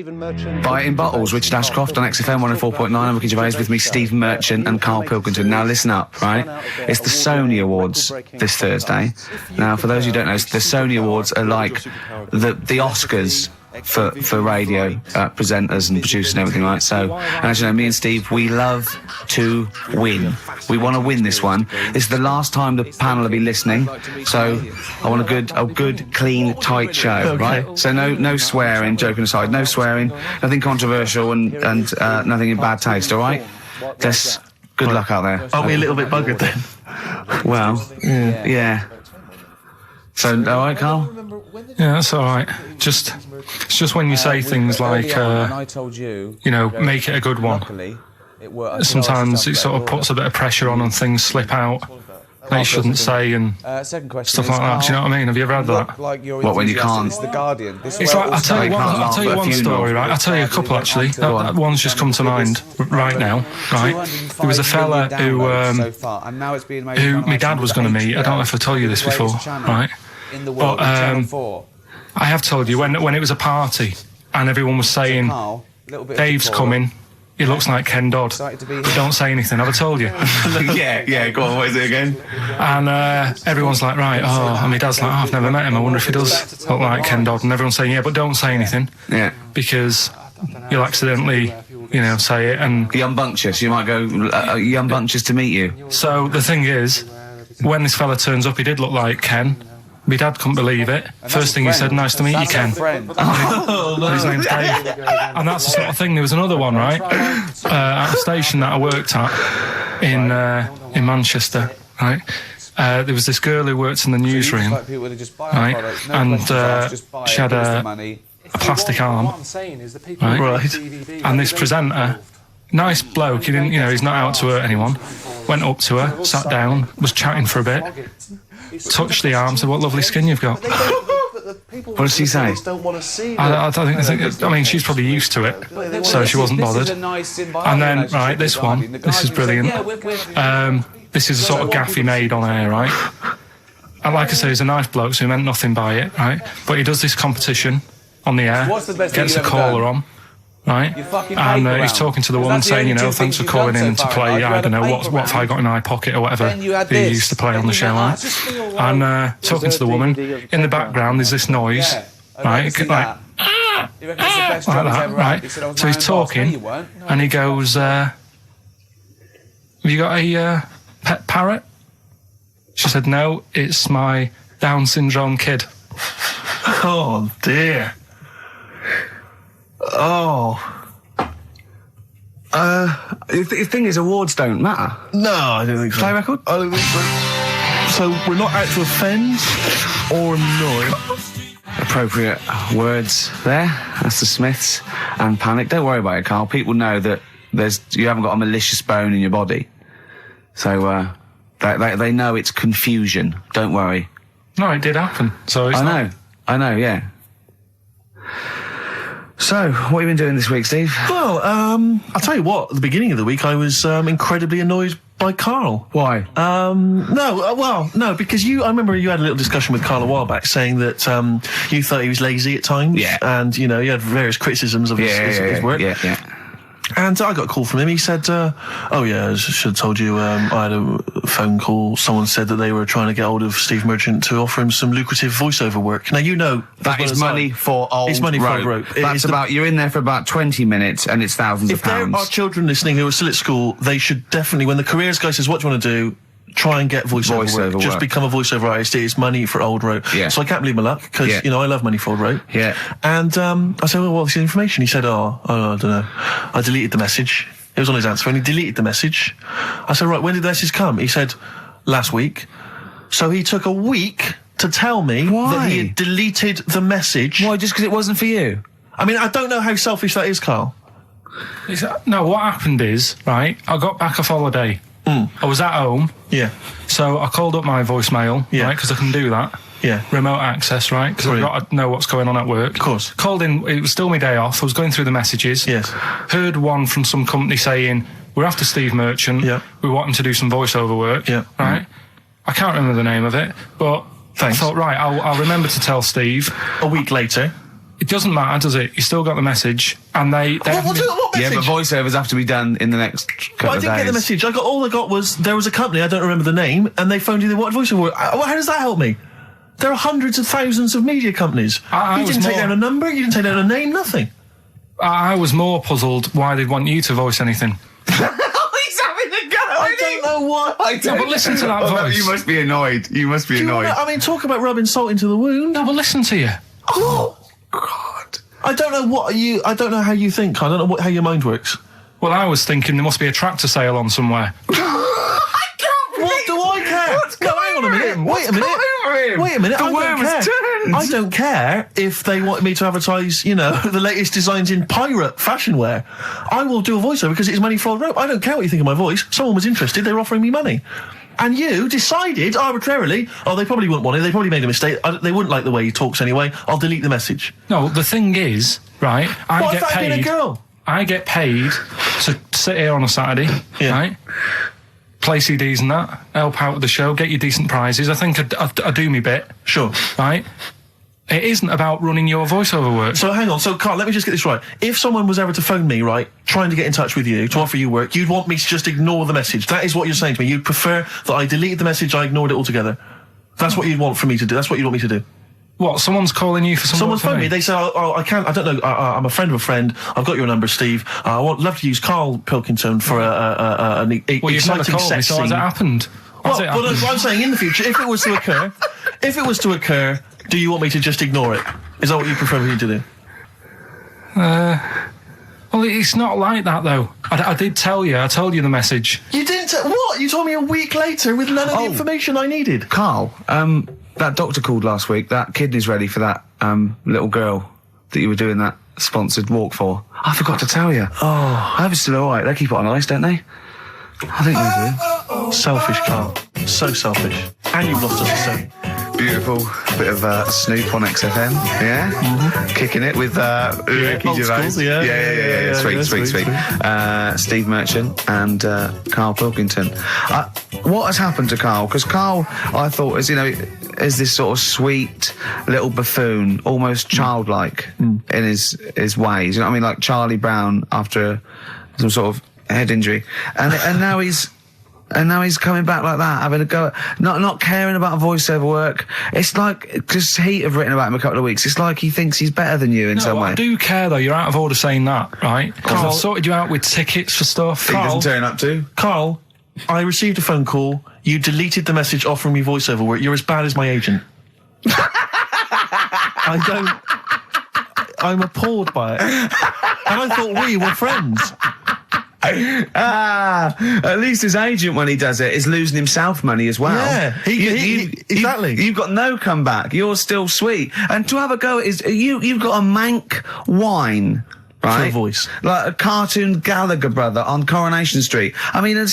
By In Bottles, Richard Ashcroft on XFM 104.9. I'm Ricky Gervais, with me Steve Merchant and Karl Pilkington. Now listen up, right? It's the Sony Awards this Thursday. Now, for those who don't know, the Sony Awards are like the Oscars for radio presenters and producers and everything, right? So, and as you know, me and Steve, we love to win. We want to win this one. This is the last time the panel will be listening, so I want a good, clean, tight show, okay. Right? So no swearing, joking aside, no swearing, nothing controversial and nothing in bad taste, all right? Just good luck out there. Are we a little bit buggered then? Well, yeah. So, all right, Karl? Yeah, that's all right. It's just when you say things like, make it a good one. Sometimes it sort of puts a bit of pressure on and things slip out that you shouldn't say and stuff like that. Do you know what I mean? Have you ever had that? What, when you can't? It's like, I'll tell you one story, right? I'll tell you a couple, actually. That one's just come to mind right now, right? There was a fella who my dad was going to meet. I don't know if I told you this before, right? But I have told you, when it was a party and everyone was saying, Dave's coming, he looks like Ken Dodd, but don't say anything. Have I told you? yeah, go on, what is it again? And everyone's like, right, and my dad's like, I've never met him, I wonder if he does look like Ken Dodd. And everyone's saying, yeah, but don't say anything. Yeah. Because you'll accidentally, say it and... Young Bunches, you might go, Young Bunches to meet you. So the thing is, when this fella turns up, he did look like Ken. My dad couldn't believe it. First thing he said, nice to meet you, Ken. His name's Dave. And that's the sort of thing. There was another one, right? At a station that I worked at in Manchester, right? There was this girl who worked in the newsroom, right? And she had a plastic arm, right? And this presenter, nice bloke, he didn't, he's not out to hurt anyone, went up to her, sat down, was chatting for a bit, touched the arm, said, what lovely skin you've got. What did she say? I think she's probably used to it, so she wasn't bothered. And then, right, this one, this is brilliant. This is a sort of gaff he made on air, right? And like I say, he's a nice bloke, so he meant nothing by it, right? But he does this competition on the air, gets a caller on, right? And he's talking to the woman saying, thanks for calling in to play, I don't know, what have I got in my pocket or whatever he used to play on the show, right? And talking to the woman, in the background there's this noise, right? Like that, right? So he's talking, and he goes, have you got a pet parrot? She said, no, it's my Down syndrome kid. Oh, dear. Oh. The thing is, awards don't matter. No, I don't think so. Play record? I don't think so. So we're not out to offend or annoy. Appropriate words there. That's the Smiths and Panic. Don't worry about it, Karl. People know that you haven't got a malicious bone in your body. So they know it's confusion. Don't worry. No, it did happen. So it's I know, yeah. So, what have you been doing this week, Steve? Well, I'll tell you what, at the beginning of the week I was incredibly annoyed by Karl. Why? No, because I remember you had a little discussion with Karl a while back saying that you thought he was lazy at times. Yeah. And, you had various criticisms of his work. Yeah. And I got a call from him. He said, I should have told you, I had a phone call. Someone said that they were trying to get hold of Steve Merchant to offer him some lucrative voiceover work. Now, that is money for old rope. That's you're in there for about 20 minutes and it's thousands of pounds. If there are children listening who are still at school, they should definitely, when the careers guy says, what do you want to do? Try and get voiceover work. Just become a voiceover artist. It's money for old rope. Yeah. So I can't believe my luck, because, I love money for old rope. Yeah. And I said, well, what's the information? He said, I don't know. I deleted the message. It was on his answer, and he deleted the message. I said, right, when did the message come? He said, last week. So he took a week to tell me that he had deleted the message. Why, just because it wasn't for you? I mean, I don't know how selfish that is, Karl. No, what happened is, right, I got back off holiday. I was at home. Yeah. So I called up my voicemail, right, because I can do that. Yeah. Remote access, right, because I've got to know what's going on at work. Of course. Called in, it was still my day off, I was going through the messages. Yes. Heard one from some company saying, we're after Steve Merchant, we want him to do some voiceover work, right? I can't remember the name of it, but I thought, right, I'll remember to tell Steve. A week later. doesn't matter, does it? You still got the message, and they What message? Yeah, but voiceovers have to be done in the next couple Well, I of didn't days. get the message. All I got was there was a company, I don't remember the name, and they phoned you. They wanted voiceover. How does that help me? There are hundreds of thousands of media companies. I You was didn't take more- down a number. You didn't take down a name. Nothing. I was more puzzled why they'd want you to voice anything. He's having a go. I don't know why. No, but listen to that voice. You must be annoyed. You must be Do you annoyed. wanna- I mean, talk about rubbing salt into the wound. No, but listen to you. Oh, God. I don't know what you. I don't know how you think. I don't know how your mind works. Well, I was thinking there must be a tractor sale on somewhere. What do I care? No, hang on a minute. Wait a minute. Wait a minute. The I worm don't care. has turned. I don't care if they want me to advertise, the latest designs in pirate fashion wear. I will do a voiceover because it's money for the rope. I don't care what you think of my voice. Someone was interested. They were offering me money. And you decided arbitrarily, they probably wouldn't want it. They probably made a mistake. They wouldn't like the way he talks anyway. I'll delete the message. No, the thing is, right, What if I'd been a girl? I get paid to sit here on a Saturday, Yeah. right? Play CDs and that, help out with the show, get you decent prizes. I think I do me bit, Sure. right? It isn't about running your voiceover work. So hang on. So Carl, let me just get this right. If someone was ever to phone me, right, trying to get in touch with you, to offer you work, you'd want me to just ignore the message. That is what you're saying to me. You'd prefer that I deleted the message, I ignored it altogether. That's what you'd want for me to do. That's what you'd want me to do. What, someo's calling you for some Someone's work for phoned me. They say, I can't, I don't know, I'm a friend of a friend. I've got your number, Steve. I would love to use Karl Pilkington for an Well, you've never exciting called me, sex so has scene. it happened? Well, Has it happened? I'm saying in the future, if it was to occur, do you want me to just ignore it? Is that what you prefer me to do? Well, it's not like that, though. I did tell you. I told you the message. You didn't. What? You told me a week later with none of the Oh. information I needed. Carl, that doctor called last week. That kidney's ready for that little girl that you were doing that sponsored walk for. I forgot to tell you. Oh, I hope it's still all right. They keep it on ice, don't they? I think they do. Selfish, Carl. So selfish. And you've lost us a son. Beautiful bit of Snoop on XFM, yeah? Kicking it with Ricky old Gervais. school, yeah. Sweet. Steve Merchant and Karl Pilkington. What has happened to Karl? Because Karl, I thought, is this sort of sweet little buffoon, almost childlike in his ways. You know what I mean? Like Charlie Brown after some sort of head injury. And now he's coming back like that, having a go at, not caring about voiceover work. It's like, because Heat have written about him a couple of weeks, it's like he thinks he's better than you in some way. I do care, though. You're out of order saying that, right? Because I've sorted you out with tickets for stuff. He doesn't turn up to. Carl, I received a phone call. You deleted the message offering me voiceover work. You're as bad as my agent. I'm appalled by it. And I thought we were friends. At least his agent, when he does it, is losing himself money as well. Yeah, exactly. You've got no comeback. You're still sweet. And to have a go at you've got a mank whine. Right? For a voice. Like a cartoon Gallagher brother on Coronation Street. I mean, and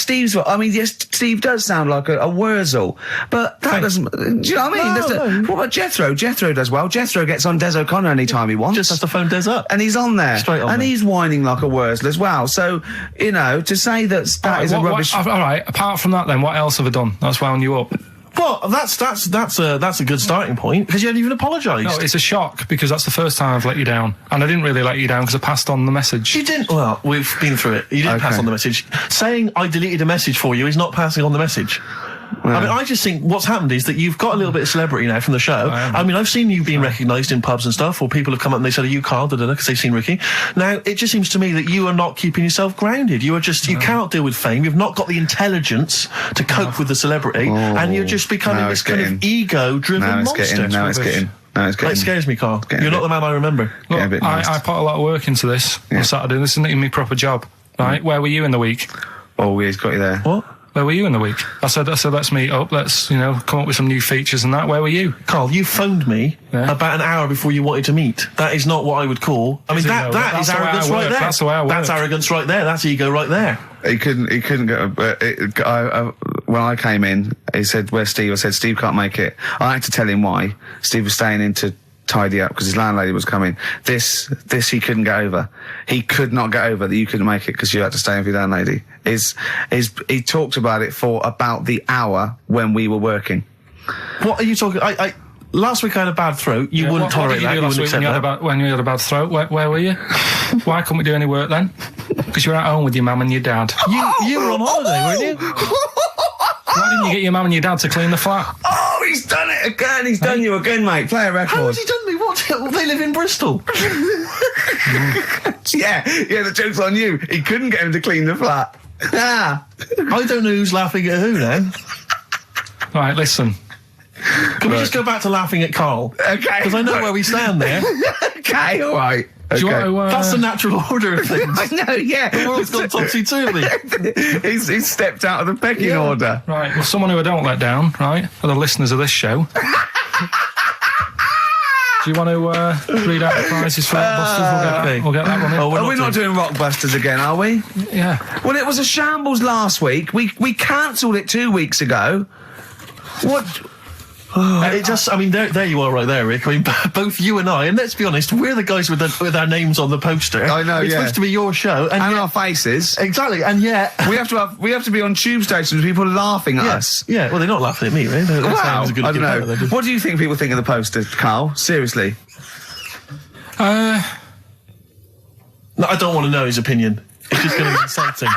yes, Steve does sound like a Wurzel, but that doesn't, do you know what I mean? No. What about Jethro? Jethro does well. Jethro gets on Des O'Connor anytime he wants. Just has to phone Des up. And he's on there. Straight on and there. he's whining like a Wurzel as well. So, to say that is a rubbish... All right, apart from that then, what else have I done? That's wound you up. Well, that's a good starting point, because you haven't even apologised. No, it's a shock, because that's the first time I've let you down. And I didn't really let you down because I passed on the message. You didn't. Well, we've been through it. You didn't pass on the message. Saying I deleted a message for you is not passing on the message. I mean, I just think what's happened is that you've got a little bit of celebrity now from the show. I mean, I've seen you being recognised in pubs and stuff, or people have come up and they said, "Are you Karl?" because they've seen Ricky. Now, it just seems to me that you are not keeping yourself grounded. You are just, you cannot deal with fame. You've not got the intelligence to cope with the celebrity, and you're just becoming this kind of ego-driven monster. Now it's getting. It scares me, Karl. You're not the man I remember. Look, a bit nasty. I put a lot of work into this on Saturday. This isn't even my proper job, right? Where were you in the week? Oh, he's got you there. What? Where were you in the week? I said, let's meet up. Let's, come up with some new features and that. Where were you? Karl, you phoned me about an hour before you wanted to meet. That is not what I would call. I mean, that is arrogance right there. That's the way I work. That's arrogance right there. That's ego right there. He couldn't go. When I came in, he said, "Where's Steve?" I said, "Steve can't make it." I had to tell him why. Steve was staying in to tidy up because his landlady was coming. This he couldn't get over. He could not get over that you couldn't make it because you had to stay in with your landlady. He talked about it for about the hour when we were working. What are you talking? last week I had a bad throat. You wouldn't tolerate that. You wouldn't accept that. When you had a bad throat? Where were you? Why couldn't we do any work then? Because you were at home with your mum and your dad. You were on holiday, weren't you? Why didn't you get your mum and your dad to clean the flat? Oh, he's done it again. He's done you again, mate. Play a record. How has he done me? What? They live in Bristol. Yeah, the joke's on you. He couldn't get him to clean the flat. I don't know who's laughing at who now. Right, listen. Can we just go back to laughing at Karl? Okay. Because I know where we stand there. Okay, all right. Do you want to, That's the natural order of things. I know, yeah. The world's gone topsy-turvy. He's stepped out of the pecking order. Right, well, someone who I don't let down, right, are the listeners of this show. Do you want to read out the prizes for Rockbusters? We'll get that one in. We're not doing Rockbusters again, are we? Yeah. Well, it was a shambles last week. We cancelled it 2 weeks ago. What? There you are right there, Rick. I mean, both you and I, and let's be honest, we're the guys with our names on the poster. I know, It's supposed to be your show. And our faces. Exactly, and yet... we have to be on tube stations with people laughing at us. Yeah, well, they're not laughing at me, right? Wow, I don't know. What do you think people think of the poster, Karl? Seriously? No, I don't want to know his opinion. It's just going to be insulting.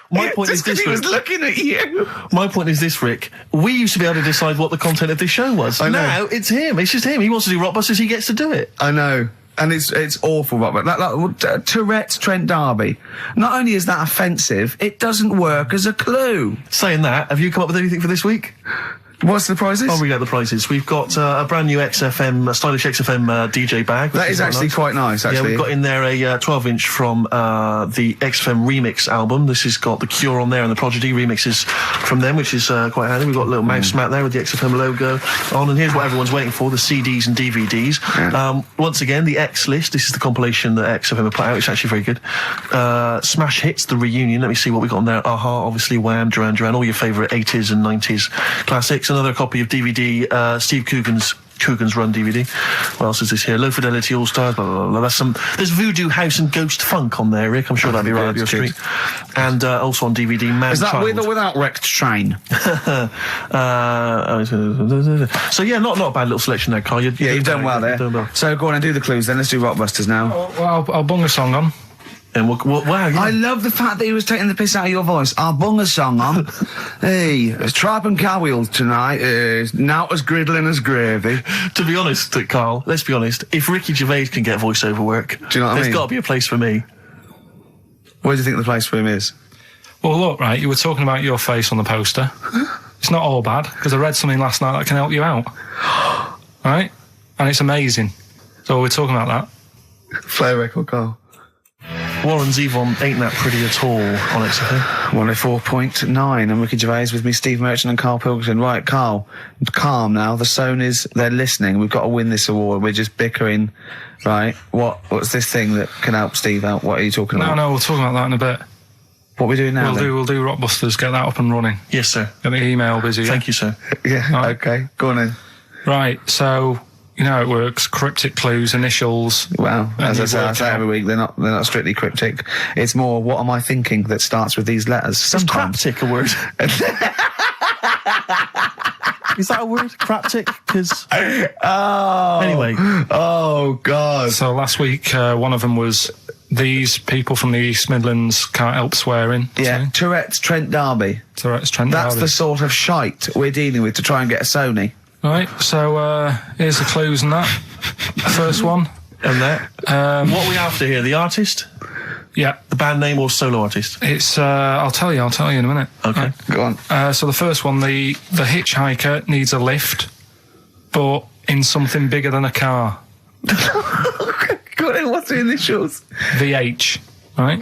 My point is this, he was Rick. looking at you. My point is this, Rick. We used to be able to decide what the content of this show was. I know. Now it's him. It's just him. He wants to do Rockbusters. He gets to do it. I know. And it's awful, Robert. Like Tourette's Trent D'Arby. Not only is that offensive, it doesn't work as a clue. Saying that, have you come up with anything for this week? What's the prizes? I'll read out the prizes. We've got a brand new XFM, stylish XFM DJ bag. That is actually quite nice, actually. Yeah, we've got in there a 12-inch from the XFM remix album. This has got The Cure on there and the Prodigy remixes from them, which is quite handy. We've got a little mouse mat there with the XFM logo on. And here's what everyone's waiting for, the CDs and DVDs. Yeah. Once again, the X List. This is the compilation that XFM have put out. It's actually very good. Smash Hits, the reunion. Let me see what we got on there. Aha, obviously, Wham, Duran Duran, all your favourite 80s and 90s classics. Another copy of DVD, Steve Coogan's Run DVD. What else is this here? Low Fidelity All Stars, blah, blah, blah. There's Voodoo House and Ghost Funk on there, Rick. I'm sure that'd be right up your street. And also on DVD, Man Is that Child. with or without Wrecked Train? So yeah, not a bad little selection there, Karl. You've done well there. So go on and do the clues then. Let's do Rockbusters now. Well, I'll bung a song on. And wow, yeah. I love the fact that he was taking the piss out of your voice. I'll bung a song on. Hey, it's Tripe and Cowheels tonight. Now as griddling as gravy. To be honest, Karl, let's be honest. If Ricky Gervais can get voiceover work, do you know what I mean? There's got to be a place for me. Where do you think the place for him is? Well, look, right, you were talking about your face on the poster. It's not all bad, because I read something last night that can help you out. Right? And it's amazing. So we're talking about that. Play a record, Karl. Warren Zevon ain't that pretty at all on XFM. 104.9. I'm Ricky Gervais with me, Steve Merchant and Karl Pilkington. Right, Karl, calm now. The Sonys, they're listening. We've got to win this award. We're just bickering. Right, what's this thing that can help Steve out? What are you talking about? No, we'll talk about that in a bit. What are we doing now? We'll do Rockbusters, get that up and running. Yes, sir. Get the email busy. Thank you, sir. Yeah, right. Okay, go on then. Right, so you know how it works. Cryptic clues, initials. Well, as I say every week, they're not strictly cryptic. It's more, what am I thinking that starts with these letters? Sometimes. Is craptic a word? Is that a word? Craptic? Because... Oh. Anyway. Oh, God. So last week, one of them was, these people from the East Midlands can't help swearing. Yeah, Tourette's Trent D'Arby. Tourette's Trent That's D'Arby. the sort of shite we're dealing with to try and get a Sony. Right, so here's the clues and that. First one. And that. What are we after here? The artist? Yeah. The band name or solo artist? It's, I'll tell you in a minute. Okay. Right. Go on. So the first one, the hitchhiker needs a lift, but in something bigger than a car. Go on, what's the initials? VH, right?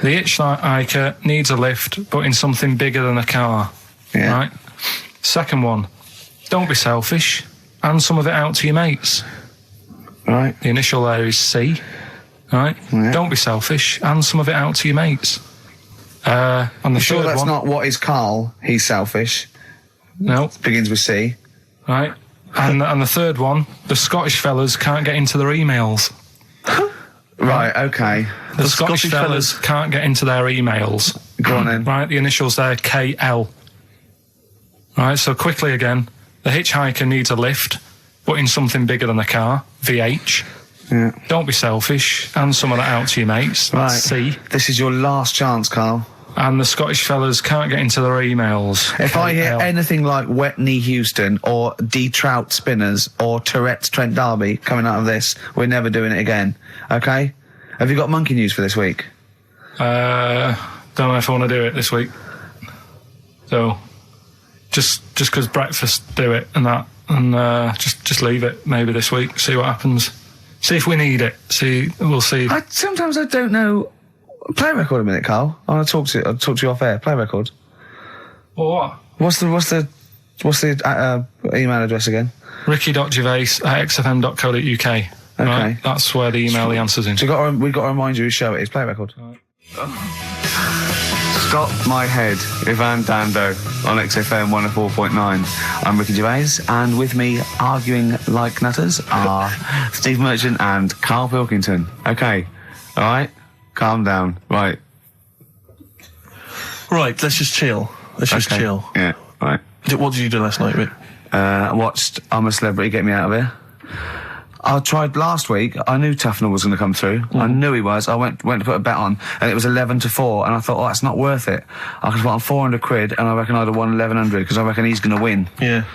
The hitchhiker needs a lift, but in something bigger than a car. Yeah. Right? Second one, don't be selfish, hand some of it out to your mates. Right. The initial there is C. Right? Yeah. Don't be selfish, hand some of it out to your mates. And the Sure, third that's one, not what is Karl. He's selfish. no, Begins with C. right? And the third one, the Scottish fellas can't get into their emails. Right, okay. The Scottish fellas can't get into their emails. Go on then. Right, the initials there, KL. Right, so quickly again, the hitchhiker needs a lift, but in something bigger than a car. VH. Yeah. Don't be selfish. Hand some of that out to your mates. Right. See. This is your last chance, Carl. And the Scottish fellas can't get into their emails. If I hear anything like Wet Knee Houston or D Trout Spinners or Tourette's Trent D'Arby coming out of this, we're never doing it again. Okay? Have you got monkey news for this week? Don't know if I want to do it this week. So, just because breakfast do it and that, and just leave it maybe this week. See what happens. See if we need it. We'll see. Sometimes I don't know. Play a record a minute, Carl. I'll talk to you off air. Play a record. Or what? What's the email address again? Ricky.Gervais@xfm.co.uk. Okay. Right? That's where the email the answer's in. So we've got to remind you whose show it is. Play a record. Stop My Head, Ivan Dando on XFM 104.9. I'm Ricky Gervais, and with me, arguing like nutters, are Steve Merchant and Karl Pilkington. Okay, all right, calm down. Right, let's just chill. Just chill. Yeah, right. What did you do last night, Rick? I watched I'm a Celebrity, Get Me Out of Here. I tried last week. I knew Tufnell was going to come through. I knew he was. I went to put a bet on, and it was 11-4. And I thought, that's not worth it. I could put on 400 quid, and I reckon I'd have won 1100 because I reckon he's going to win. Yeah.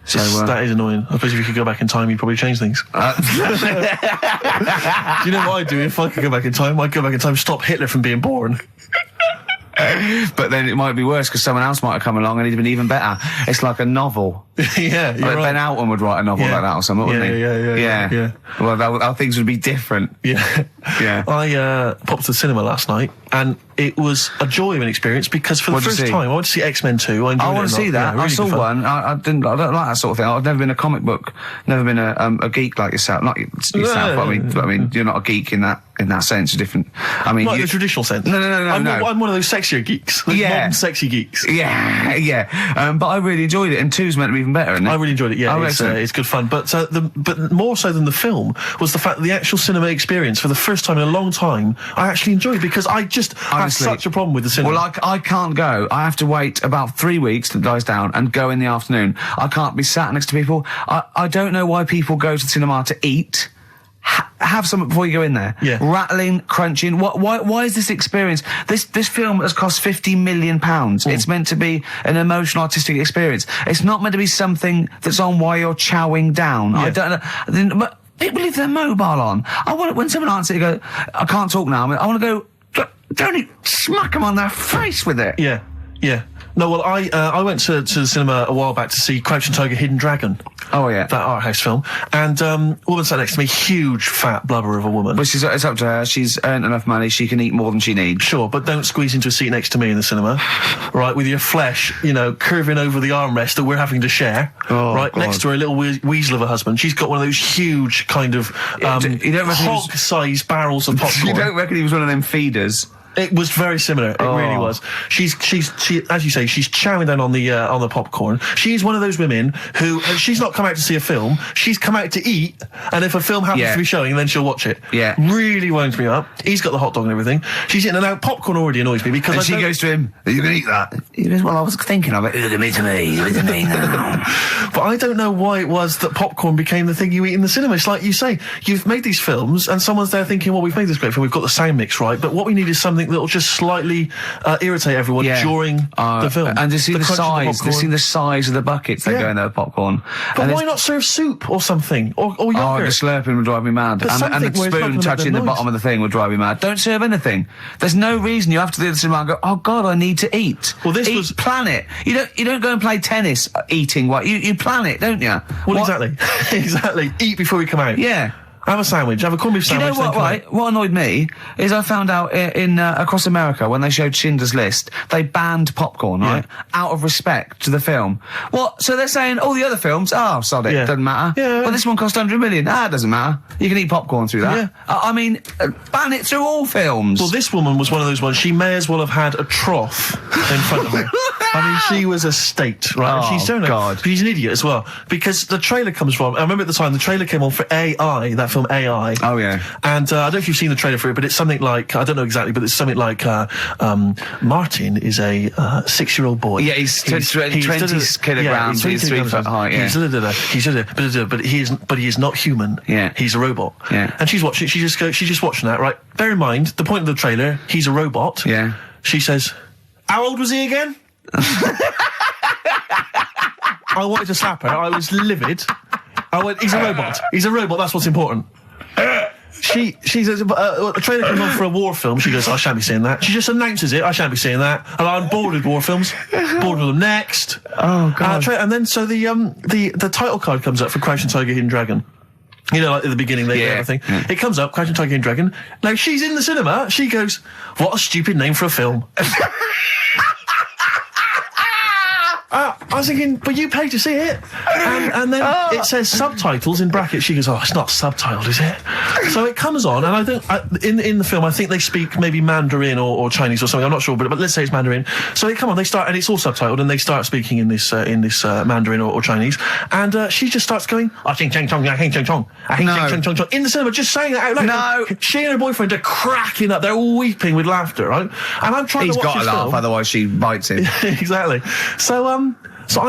So that is annoying. I suppose if you could go back in time, you'd probably change things. Do you know what I'd do if I could go back in time? I'd go back in time, stop Hitler from being born. But then it might be worse because someone else might have come along and he'd been even better. It's like a novel. Yeah, you're right. Ben Alton would write a novel like that or something, wouldn't he? Yeah. Well, our things would be different. Yeah. I popped to the cinema last night, and it was a joy of an experience because for the first time I went to see X-Men 2. I want to see that. Yeah, really I saw one. I don't like that sort of thing. I've never been a comic book, never been a geek like yourself. Not yourself, but I mean, you're not a geek in that sense. You're different. I mean, not in the traditional sense. No. I'm one of those sexier geeks. Those modern sexy geeks. Yeah. But I really enjoyed it, and 2's meant to be even better, isn't it? I really enjoyed it. Yeah, it's good fun. But more so than the film was the fact that the actual cinema experience, for the first time in a long time, I actually enjoyed because I just had such a problem with the cinema. Well, I can't go. I have to wait about 3 weeks till it dies down and go in the afternoon. I can't be sat next to people. I don't know why people go to the cinema to eat. Have something before you go in there. Yeah. Rattling, crunching. Why is this experience? This film has cost £50 million. It's meant to be an emotional, artistic experience. It's not meant to be something that's on while you're chowing down. Yeah. I don't know. But people leave their mobile on. I want it when someone answers, you go, I can't talk now. I want to go, don't smack them on their face with it. Yeah. No, well, I went to the cinema a while back to see Crouching Tiger, Hidden Dragon. Oh, yeah. That art house film. And a woman sat next to me, huge, fat blubber of a woman. But it's up to her. She's earned enough money. She can eat more than she needs. Sure, but don't squeeze into a seat next to me in the cinema. Right, with your flesh, curving over the armrest that we're having to share. Oh, right, God. next to her little weasel of a husband. She's got one of those huge kind of hog-sized barrels of popcorn. You don't reckon he was one of them feeders? It was very similar. It really was. She, as you say, she's chowing down on the popcorn. She's one of those women who she's not come out to see a film. She's come out to eat, and if a film happens to be showing, then she'll watch it. Yeah, really winds me up. He's got the hot dog and everything. She's eating, and now popcorn already annoys me because she goes to him, "Are you going to eat that?" He goes, "Well, I was thinking of it. Give it to me. Give it to me now." But I don't know why it was that popcorn became the thing you eat in the cinema. It's like you say, you've made these films, and someone's there thinking, "Well, we've made this great film. We've got the sound mix right, but what we need is something that'll just slightly irritate everyone during the film." And just see the size. Just see the size of the buckets that go in there with popcorn. But why not serve soup or something or yogurt? Oh, the slurping would drive me mad, and the spoon touching the bottom of the thing would drive me mad. Don't serve anything. There's no reason you have to do the cinema and go, "Oh God, I need to eat." Well, this plan it. You don't go and play tennis eating. What you plan it, don't you? Well, exactly. Eat before we come out. Yeah. Have a sandwich. Have a corned beef sandwich. Do you know what? Right. What annoyed me is I found out in across America when they showed Schindler's List, they banned popcorn, right, out of respect to the film. What? So they're saying all the other films, sod it, doesn't matter. Yeah. Well, this one cost 100 million. It doesn't matter. You can eat popcorn through that. Yeah. I mean, ban it through all films. Well, this woman was one of those ones. She may as well have had a trough in front of her. I mean, she was a state, right? Oh, she's God. She's an idiot as well because the trailer comes from. I remember at the time the trailer came on for AI, that film AI. Oh, yeah. And I don't know if you've seen the trailer for it, but it's something like, I don't know exactly, but it's something like Martin is a 6-year-old boy. Yeah, he's 20 kilograms, he's 3 foot high, yeah. But he is not human. Yeah. He's a robot. Yeah. And she's just watching that, right? Bear in mind, the point of the trailer, he's a robot. Yeah. She says, how old was he again? I wanted to slap her. I was livid. I went, he's a robot. He's a robot, that's what's important. She says, a trailer comes on for a war film. She goes, I shan't be seeing that. She just announces it. I shan't be seeing that. And I'm bored with war films. Bored with them. Next. Oh, God. And then, so the title card comes up for Crouching Tiger, Hidden Dragon. You know, like at the beginning, they do everything. Yeah. It comes up, Crouching Tiger, Hidden Dragon. Now, she's in the cinema. She goes, what a stupid name for a film. I was thinking, but you paid to see it. And then it says subtitles in brackets. She goes, oh, it's not subtitled, is it? So it comes on, and I think, in the film, I think they speak maybe Mandarin or Chinese or something, I'm not sure, but let's say it's Mandarin. So they come on, they start, and it's all subtitled, and they start speaking in this Mandarin or Chinese, and she just starts going, in the cinema, just saying that out loud. No. She and her boyfriend are cracking up, they're all weeping with laughter, right? And I'm trying to watch this film. He's got to laugh, otherwise she bites him. Exactly. So I'm so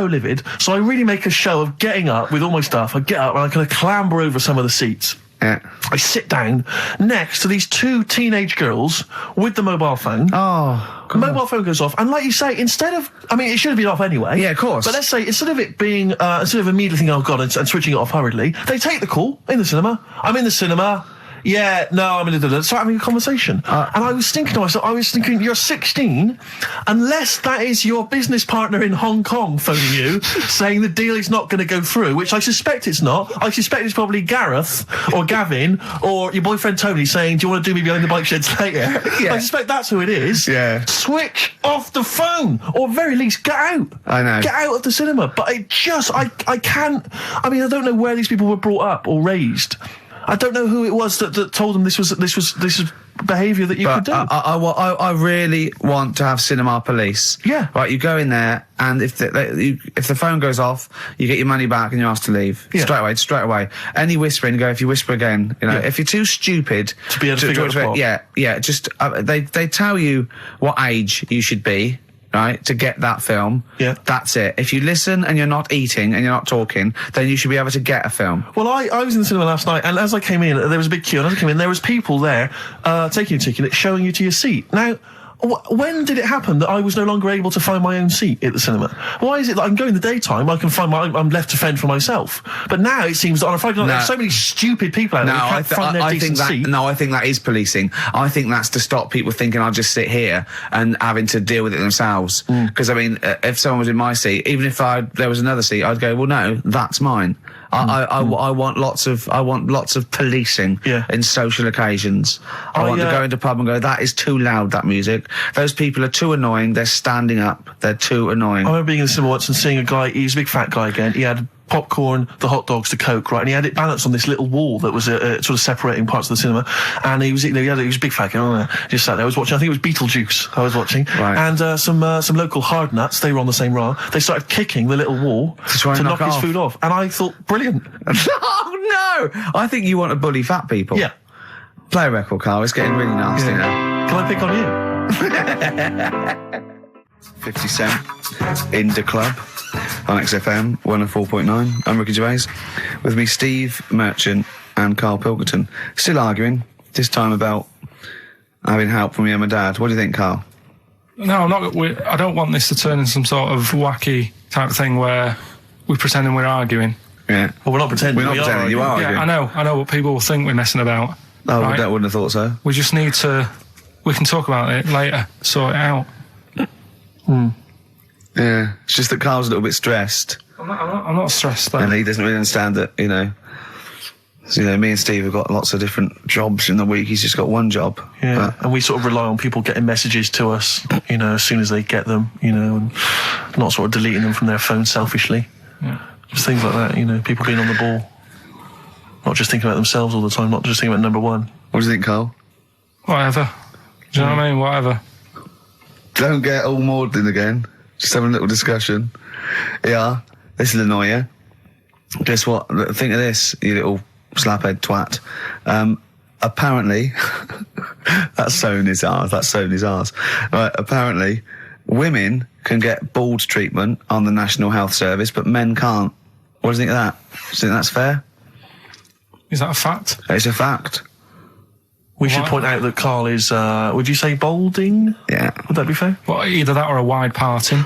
livid. So I really make a show of getting up with all my stuff. I get up and I kind of clamber over some of the seats. Yeah. I sit down next to these 2 teenage girls with the mobile phone. Oh, God. Mobile phone goes off, and like you say, it should have been off anyway. Yeah, of course. But let's say, instead of it being, instead of immediately thinking, oh God, and switching it off hurriedly, they take the call in the cinema. I'm in the cinema. Yeah, no, I'm going to start having a conversation. And I was thinking to myself, you're 16, unless that is your business partner in Hong Kong phoning you, saying the deal is not going to go through, which I suspect it's not. I suspect it's probably Gareth, or Gavin, or your boyfriend Tony saying, do you want to do me behind the bike sheds later? Yeah. I suspect that's who it is. Yeah. Switch off the phone, or very least get out. I know. Get out of the cinema. But I can't, I don't know where these people were brought up or raised. I don't know who it was that told them this was behaviour that you could do. I really want to have cinema police. Yeah. Right, you go in there, and if the phone goes off, you get your money back and you're asked to leave. Yeah. Straight away. Any whispering, if you whisper again, if you're too stupid to be able to figure out just they tell you what age you should be. Right, to get that film. Yeah. That's it. If you listen and you're not eating and you're not talking, then you should be able to get a film. Well, I was in the cinema last night, and as I came in, there was a big queue, and as I came in, there was people there, taking your ticket, showing you to your seat. Now, when did it happen that I was no longer able to find my own seat at the cinema? Why is it that I can go in the daytime, I can find I'm left to fend for myself? But now it seems that on a Friday night, there's so many stupid people out there who can't find their decent seat. No, I think that is policing. I think that's to stop people thinking I'll just sit here and having to deal with it themselves. Because, if someone was in my seat, even if there was another seat, I'd go, well, no, that's mine. I want lots of policing in social occasions. I want to go into a pub and go, that is too loud, that music. Those people are too annoying. They're standing up. They're too annoying. I remember being in the cinema once and seeing a guy, he was a big fat guy again. He had popcorn, the hot dogs, the Coke, right? And he had it balanced on this little wall that was sort of separating parts of the cinema. And he was a big fat guy. Just sat there. I was watching. I think it was Beetlejuice. I was watching. Right. And some local hard nuts. They were on the same row. They started kicking the little wall to knock his food off. And I thought, brilliant. Oh no! I think you want to bully fat people. Yeah. Play a record, Carl. It's getting really nasty now. Can I pick on you? 50 Cent in the club on XFM 104.9. I'm Ricky Gervais. With me, Steve Merchant and Karl Pilkington. Still arguing, this time about having help from your mum and dad. What do you think, Karl? No, I'm not. I don't want this to turn into some sort of wacky type of thing where we're pretending we're arguing. Yeah. Well, we're not pretending. We're not pretending. You are arguing. Yeah, I know what people will think we're messing about. Oh, right? I wouldn't have thought so. We just need to. We can talk about it later. Sort it out. Yeah. It's just that Carl's a little bit stressed. I'm not stressed though. And he doesn't really understand that, me and Steve have got lots of different jobs in the week. He's just got one job. Yeah. And we sort of rely on people getting messages to us, as soon as they get them, and not sort of deleting them from their phone selfishly. Yeah. Just things like that, people being on the ball. Not just thinking about themselves all the time, not just thinking about number one. What do you think, Carl? Whatever. Do you know what I mean? Whatever. Don't get all maudlin again. Just having a little discussion. Yeah, this will annoy you. Guess what? Think of this, you little slaphead twat. Apparently, that's Sony's ours. Right, apparently, women can get bald treatment on the National Health Service, but men can't. What do you think of that? Do you think that's fair? Is that a fact? It's a fact. We should point out that Karl is, would you say balding? Yeah. Would that be fair? Well, either that or a wide parting.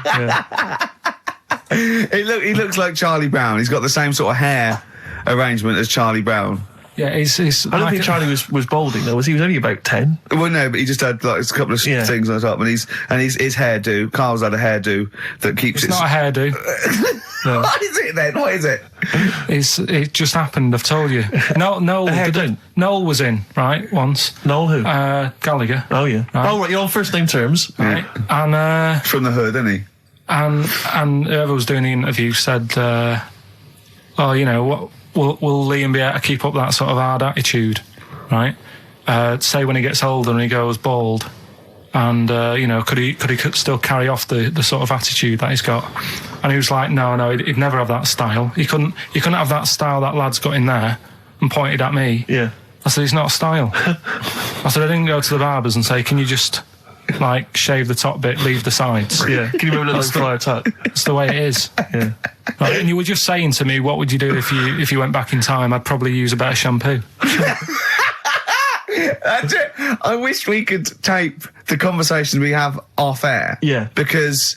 Yeah. He looks like Charlie Brown. He's got the same sort of hair arrangement as Charlie Brown. Yeah, he's I don't think Charlie was balding though. He was only about 10. Well, no, but he just had like a couple of things on the top, and his hairdo. Carl's had a hairdo that keeps. It's not a hairdo. No. What is it then? What is it? It just happened. I've told you. Noel was in once. Noel who? Gallagher. Oh yeah. Right. Oh right, you're on first name terms. Right, and from the hood, isn't he? And whoever was doing the interview said, "Well, you know what." Will Liam be able to keep up that sort of hard attitude, right? Say when he gets older and he goes bald, and could he still carry off the sort of attitude that he's got? And he was like, no, he'd never have that style. You couldn't have that style that lad's got in there. And pointed at me. Yeah. I said, it's not a style. I said, I didn't go to the barbers and say, can you just shave the top bit, leave the sides? Yeah. Can you remember that Friar Tuck? That's the way it is. Yeah. Right, and you were just saying to me, what would you do if you went back in time? I'd probably use a better shampoo. I wish we could tape the conversations we have off air. Yeah. Because,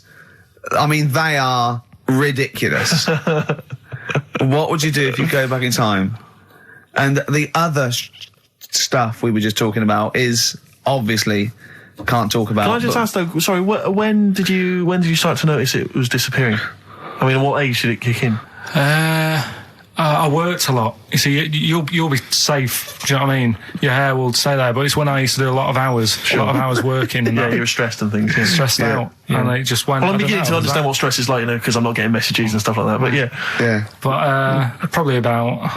I mean, they are ridiculous. What would you do if you go back in time? And the other stuff we were just talking about is obviously can't talk about. Can I just ask though? Sorry, when did you start to notice it was disappearing? I mean, at what age did it kick in? I worked a lot. You see, you'll be safe. Do you know what I mean? Your hair will stay there. But it's when I used to do a lot of hours working. And yeah, you were stressed and things. Yeah. Stressed out, and it just went. Well, I'm beginning to understand what stress is like, because I'm not getting messages and stuff like that. But yeah. But probably about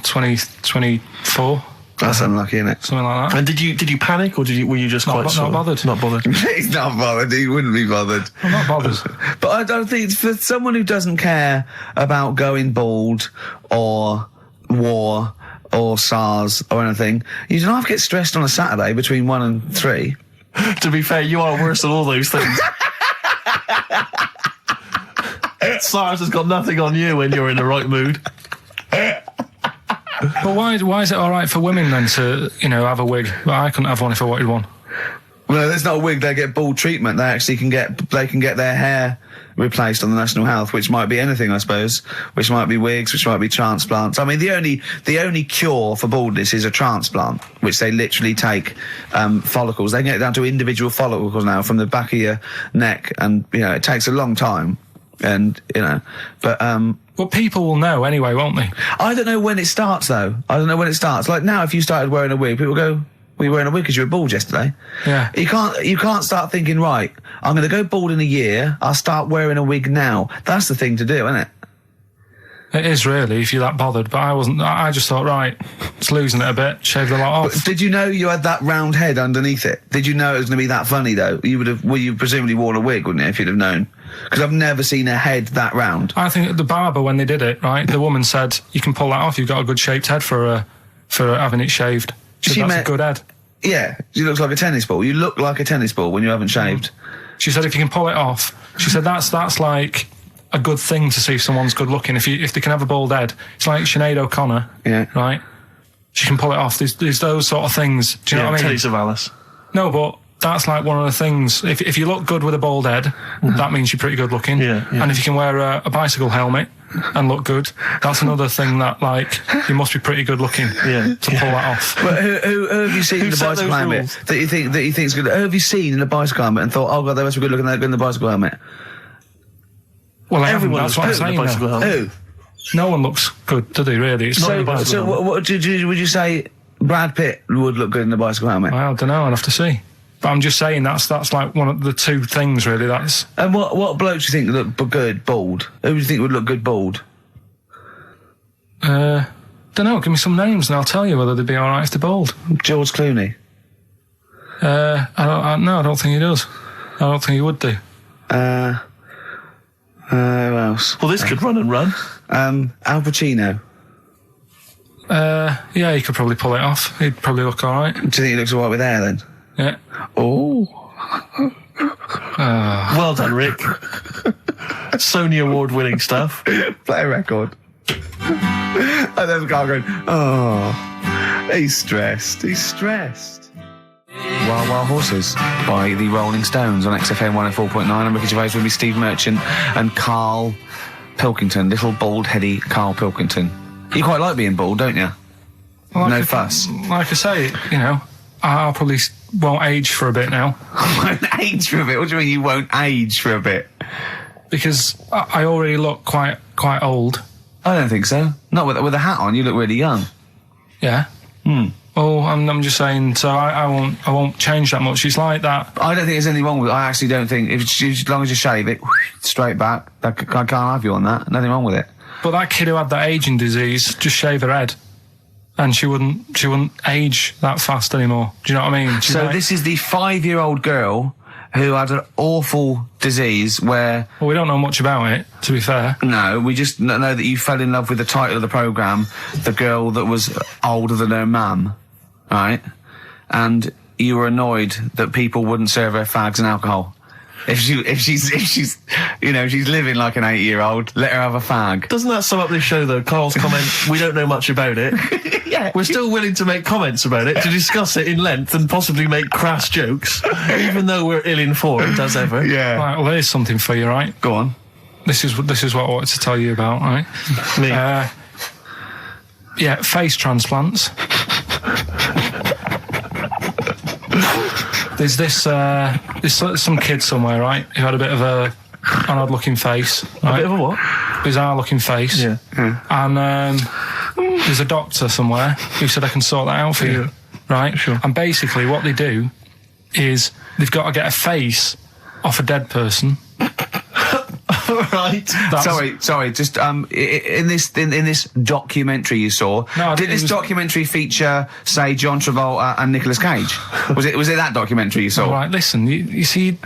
24. That's unlucky, isn't it? Something like that. And did you panic, or were you just not bothered? Not bothered. He's not bothered. He wouldn't be bothered. I'm not bothered. But I don't think for someone who doesn't care about going bald or war or SARS or anything, you don't have to get stressed on a Saturday between 1 and 3. To be fair, you are worse than all those things. SARS has got nothing on you when you're in the right mood. But why is it all right for women then to have a wig? But I couldn't have one if I wanted one. Well, there's not a wig. They get bald treatment. They actually can get their hair replaced on the National Health, which might be anything, I suppose. Which might be wigs, which might be transplants. I mean, the only cure for baldness is a transplant, which they literally take follicles. They can get down to individual follicles now from the back of your neck, and it takes a long time. And but well, people will know anyway, won't they? I don't know when it starts though. I don't know when it starts. Like now, if you started wearing a wig, people go, "Were you wearing a wig because you were bald yesterday?" Yeah. You can't start thinking, right, I'm going to go bald in a year. I'll start wearing a wig now. That's the thing to do, isn't it? It is really, if you're that bothered. But I wasn't. I just thought, right, it's losing it a bit. Shave the lot off. But did you know you had that round head underneath it? Did you know it was going to be that funny though? You presumably worn a wig, wouldn't you, if you'd have known? Because I've never seen a head that round. I think the barber, when they did it, right, the woman said, you can pull that off. You've got a good shaped head for having it shaved. That's a good head. Yeah, she looks like a tennis ball. You look like a tennis ball when you haven't shaved. She said if you can pull it off, she said that's like a good thing to see if someone's good looking. If they can have a bald head, it's like Sinead O'Connor, right? She can pull it off. There's those sort of things. Do you know what I mean? Telly Savalas. No, but that's like one of the things. If you look good with a bald head, that means you're pretty good looking. Yeah. And if you can wear a bicycle helmet and look good, that's another thing that you must be pretty good looking to pull that off. But who have you seen in the bicycle helmet that you think's good? Who have you seen in a bicycle helmet and thought, oh god, they must be good looking, they're good in the bicycle helmet? Well, everyone that's what I'm saying. Who? No one looks good, do they? Really? It's So what would you say? Brad Pitt would look good in the bicycle helmet? I don't know. I'll have to see. But I'm just saying that's like one of the two things really. That's. And what blokes do you think look good bald? Who do you think would look good bald? Don't know. Give me some names and I'll tell you whether they'd be all right if they're bald. George Clooney. No, I don't think he does. I don't think he would do. Who else? Well, this could run and run. Al Pacino. Yeah, he could probably pull it off. He'd probably look all right. Do you think he looks all right with hair then? Yeah. Oh. Well done, Rick. Sony Award-winning stuff. Play a record. And then Carl going, oh, he's stressed. Wild Wild Horses by the Rolling Stones on XFM 104.9. I'm Ricky Gervais with me, Steve Merchant and Karl Pilkington, little bald-heady Karl Pilkington. You quite like being bald, don't you? Well, no fuss. Like I say, you know, I'll probably won't age for a bit now. Won't age for a bit? What do you mean you won't age for a bit? Because I already look quite old. I don't think so. Not with a hat on, you look really young. Yeah. Oh, I'm just saying. So I won't change that much. It's like that. I don't think there's anything wrong with it. I actually don't think as long as you shave it straight back, I can't have you on that. Nothing wrong with it. But that kid who had that aging disease, just shave her head, and she wouldn't age that fast anymore. Do you know what I mean? So this is the 5-year-old girl who had an awful disease where... Well, we don't know much about it, to be fair. No, we just know that you fell in love with the title of the programme, the girl that was older than her mum, right? And you were annoyed that people wouldn't serve her fags and alcohol. If she's you know, she's living like an 8-year-old, let her have a fag. Doesn't that sum up this show, though? Carl's comment, we don't know much about it. Yeah. We're still willing to make comments about it, to discuss it in length and possibly make crass jokes, even though we're ill-informed, as ever. Yeah. Right, well, there's something for you, right? Go on. This is what I wanted to tell you about, right? Me. Yeah, face transplants. There's there's some kid somewhere, right, who had a bit of an odd-looking face. Right? A bit of a what? Bizarre-looking face. Yeah. And there's a doctor somewhere who said I can sort that out for you, right? Sure. And basically what they do is they've got to get a face off a dead person. Right. Sorry. Just in this documentary you saw, did this documentary feature, say, John Travolta and Nicolas Cage? Was it that documentary you saw? All right. Listen, you see.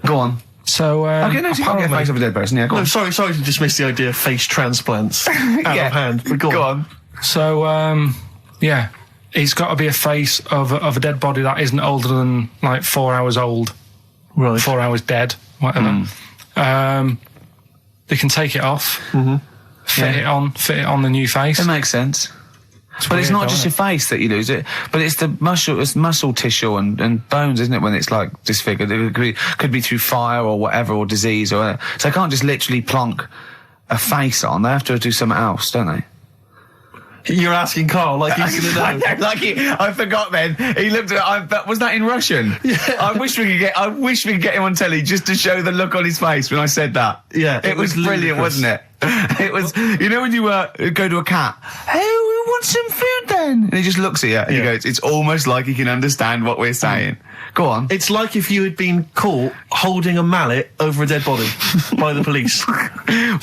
Go on. So okay, no, so you can't get a face of a dead person. Yeah, go on. Sorry to dismiss the idea of face transplants out of hand. But go on. So yeah, it's got to be a face of a dead body that isn't older than like 4 hours old. Right. 4 hours dead, whatever. They can take it off, fit it on the new face. It makes sense. But it's not just your face that you lose it, but it's the muscle tissue and bones, isn't it? When it's like disfigured, it could be through fire or whatever, or disease, or so they can't just literally plonk a face on. They have to do something else, don't they? You're asking Carl like he's going to know. I forgot. Then he looked at. Was that in Russian? Yeah. I wish we could get him on telly just to show the look on his face when I said that. Yeah, it was brilliant, wasn't it? It was. You know when you go to a cat. Hey, we want some food then, and he just looks at you and he goes. It's almost like he can understand what we're saying. Go on. It's like if you had been caught holding a mallet over a dead body by the police. What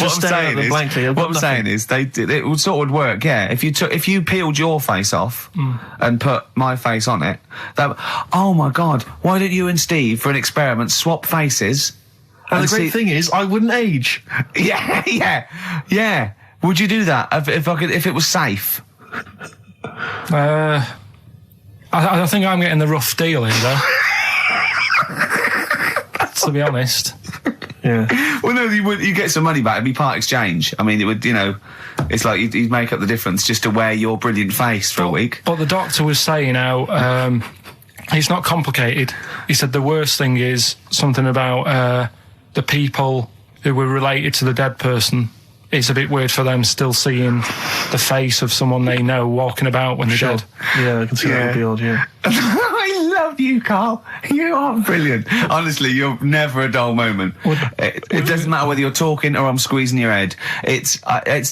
I'm saying is, it would sort of work. Yeah, if you peeled your face off and put my face on it, oh my God, why don't you and Steve, for an experiment, swap faces? And the great thing is, I wouldn't age. Yeah. Would you do that if it was safe? I think I'm getting the rough deal here, though. To be honest. Yeah. Well, no, you get some money back. It'd be part exchange. I mean, it would, it's like you'd make up the difference just to wear your brilliant face for a week. But the doctor was saying how it's not complicated. He said the worst thing is something about the people who were related to the dead person. It's a bit weird for them still seeing the face of someone they know walking about when they're dead. Yeah, I can see that would be odd, yeah. I love you, Carl. You are brilliant. Honestly, you're never a dull moment. It doesn't matter whether you're talking or I'm squeezing your head.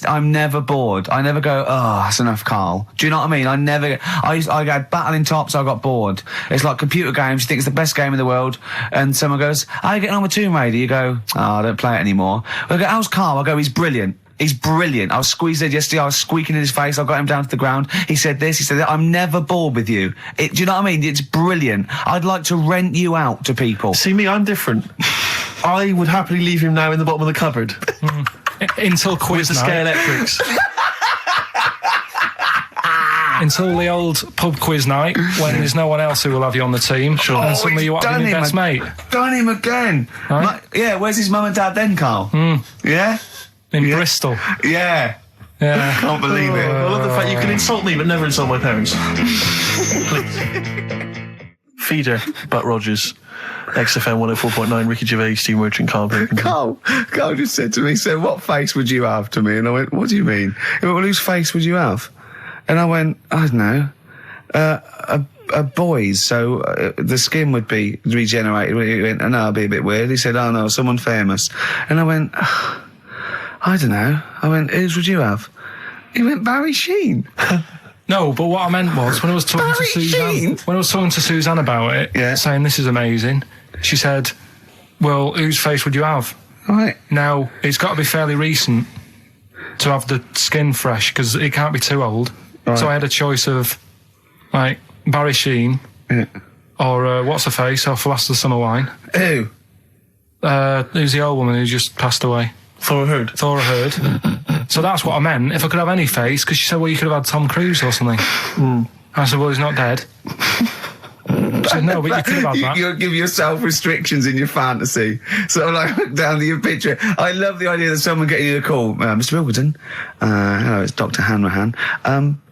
I'm never bored. I never go, oh, that's enough, Carl. Do you know what I mean? I got battling tops, I got bored. It's like computer games. You think it's the best game in the world, and someone goes, how are you getting on with Tomb Raider? You go, oh, I don't play it anymore. I go, how's Carl? I go, he's brilliant. He's brilliant. I was squeezed it yesterday. I was squeaking in his face. I got him down to the ground. He said this. He said that. I'm never bored with you. Do you know what I mean? It's brilliant. I'd like to rent you out to people. See me, I'm different. I would happily leave him now in the bottom of the cupboard. Until quiz night. With the Scale Electrics. until the old pub quiz night when there's no one else who will have you on the team. Sure. And suddenly you want to be your best mate. Done him again. Right? Where's his mum and dad then, Carl? Yeah? In Bristol. Yeah. Yeah. Can't believe it. I love the fact you can insult me but never insult my parents. Please. Feeder, Butt Rogers, XFM 104.9, Ricky Gervais, Steve Merchant, Karl Pilkington. Carl just said to me, so what face would you have to me? And I went, what do you mean? He went, well, whose face would you have? And I went, I don't know, a boy's, so the skin would be regenerated. He went, no, it'd be a bit weird. He said, oh no, someone famous. And I went, I don't know. I went, whose would you have? He went, Barry Sheen. No, but what I meant was when I was talking to Suzanne, Suzanne about it, saying this is amazing, she said, well, whose face would you have? Right. Now, it's got to be fairly recent to have the skin fresh, because it can't be too old. Right. So I had a choice of, like, Barry Sheen, or what's her face off Last of the Summer Wine. Who? Who's the old woman who just passed away? Thora Hird. So that's what I meant. If I could have any face, because she said, well, you could have had Tom Cruise or something. I said, well, he's not dead. She said, no, but you could have had that. You'll give yourself restrictions in your fantasy. So, like, look down your picture. I love the idea that someone getting you a call. Mr. Pilkington. Hello, it's Dr. Hanrahan.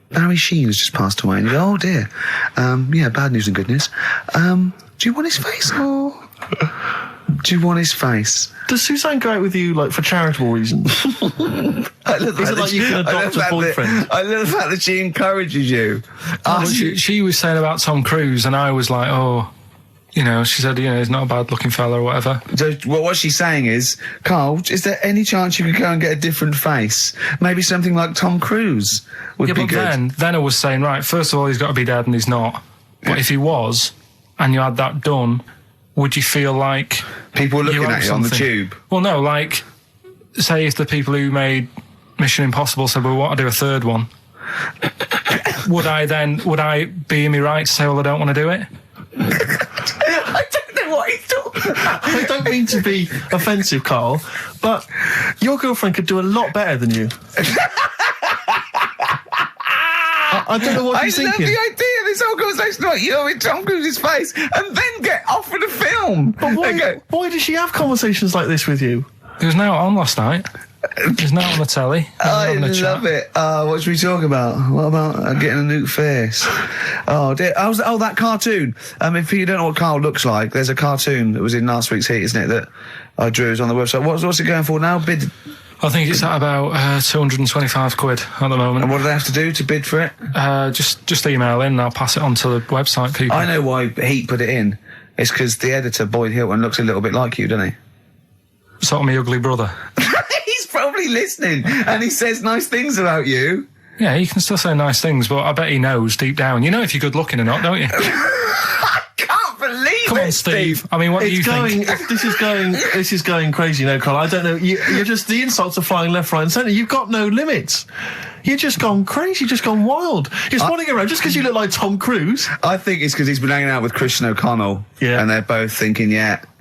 Barry Sheen has just passed away. And you go, oh dear. Yeah, bad news and good news. Do you want his face or do you want his face? Does Suzanne go out with you, like, for charitable reasons? Is it like you can adopt a boyfriend? I love the fact that she encourages you. She was saying about Tom Cruise, and I was like, oh, you know, she said, you know, he's not a bad-looking fella or whatever. So, well, what she's saying is, Carl, is there any chance you could go and get a different face? Maybe something like Tom Cruise would be good. Yeah, but then I was saying, right, first of all, he's got to be dead, and he's not. But if he was, and you had that done, would you feel like people were looking at you on the tube? Well, no, like, say if the people who made Mission Impossible said, well, we want to do a third one, would I be in my right to say, well, I don't want to do it? I don't know what he's talking about. I don't mean to be offensive, Carl, but your girlfriend could do a lot better than you. I don't know what he's thinking. I love the idea of this whole conversation about you in Tom Cruise's face and then get offered a film. But why does she have conversations like this with you? It was now on last night. It was now on the telly. I love it. What should we talk about? What about getting a new face? Oh, dear. Oh, that cartoon. If you don't know what Carl looks like, there's a cartoon that was in last week's Heat, isn't it, that I drew on the website. What's it going for now? Bid? I think it's at about £225 at the moment. And what do they have to do to bid for it? Just email in and I'll pass it on to the website people. I know why Heat put it in. It's because the editor, Boyd Hilton, looks a little bit like you, doesn't he? Sort of my ugly brother. He's probably listening and he says nice things about you. Yeah, he can still say nice things, but I bet he knows deep down. You know if you're good looking or not, don't you? Come on, Steve. I mean, what do you think? This is going crazy now, Carl. I don't know. You're just, the insults are flying left, right and centre. You've got no limits. You've just gone crazy. You've just gone wild. You're swanning around just because you look like Tom Cruise. I think it's because he's been hanging out with Christian O'Connell. Yeah. And they're both thinking,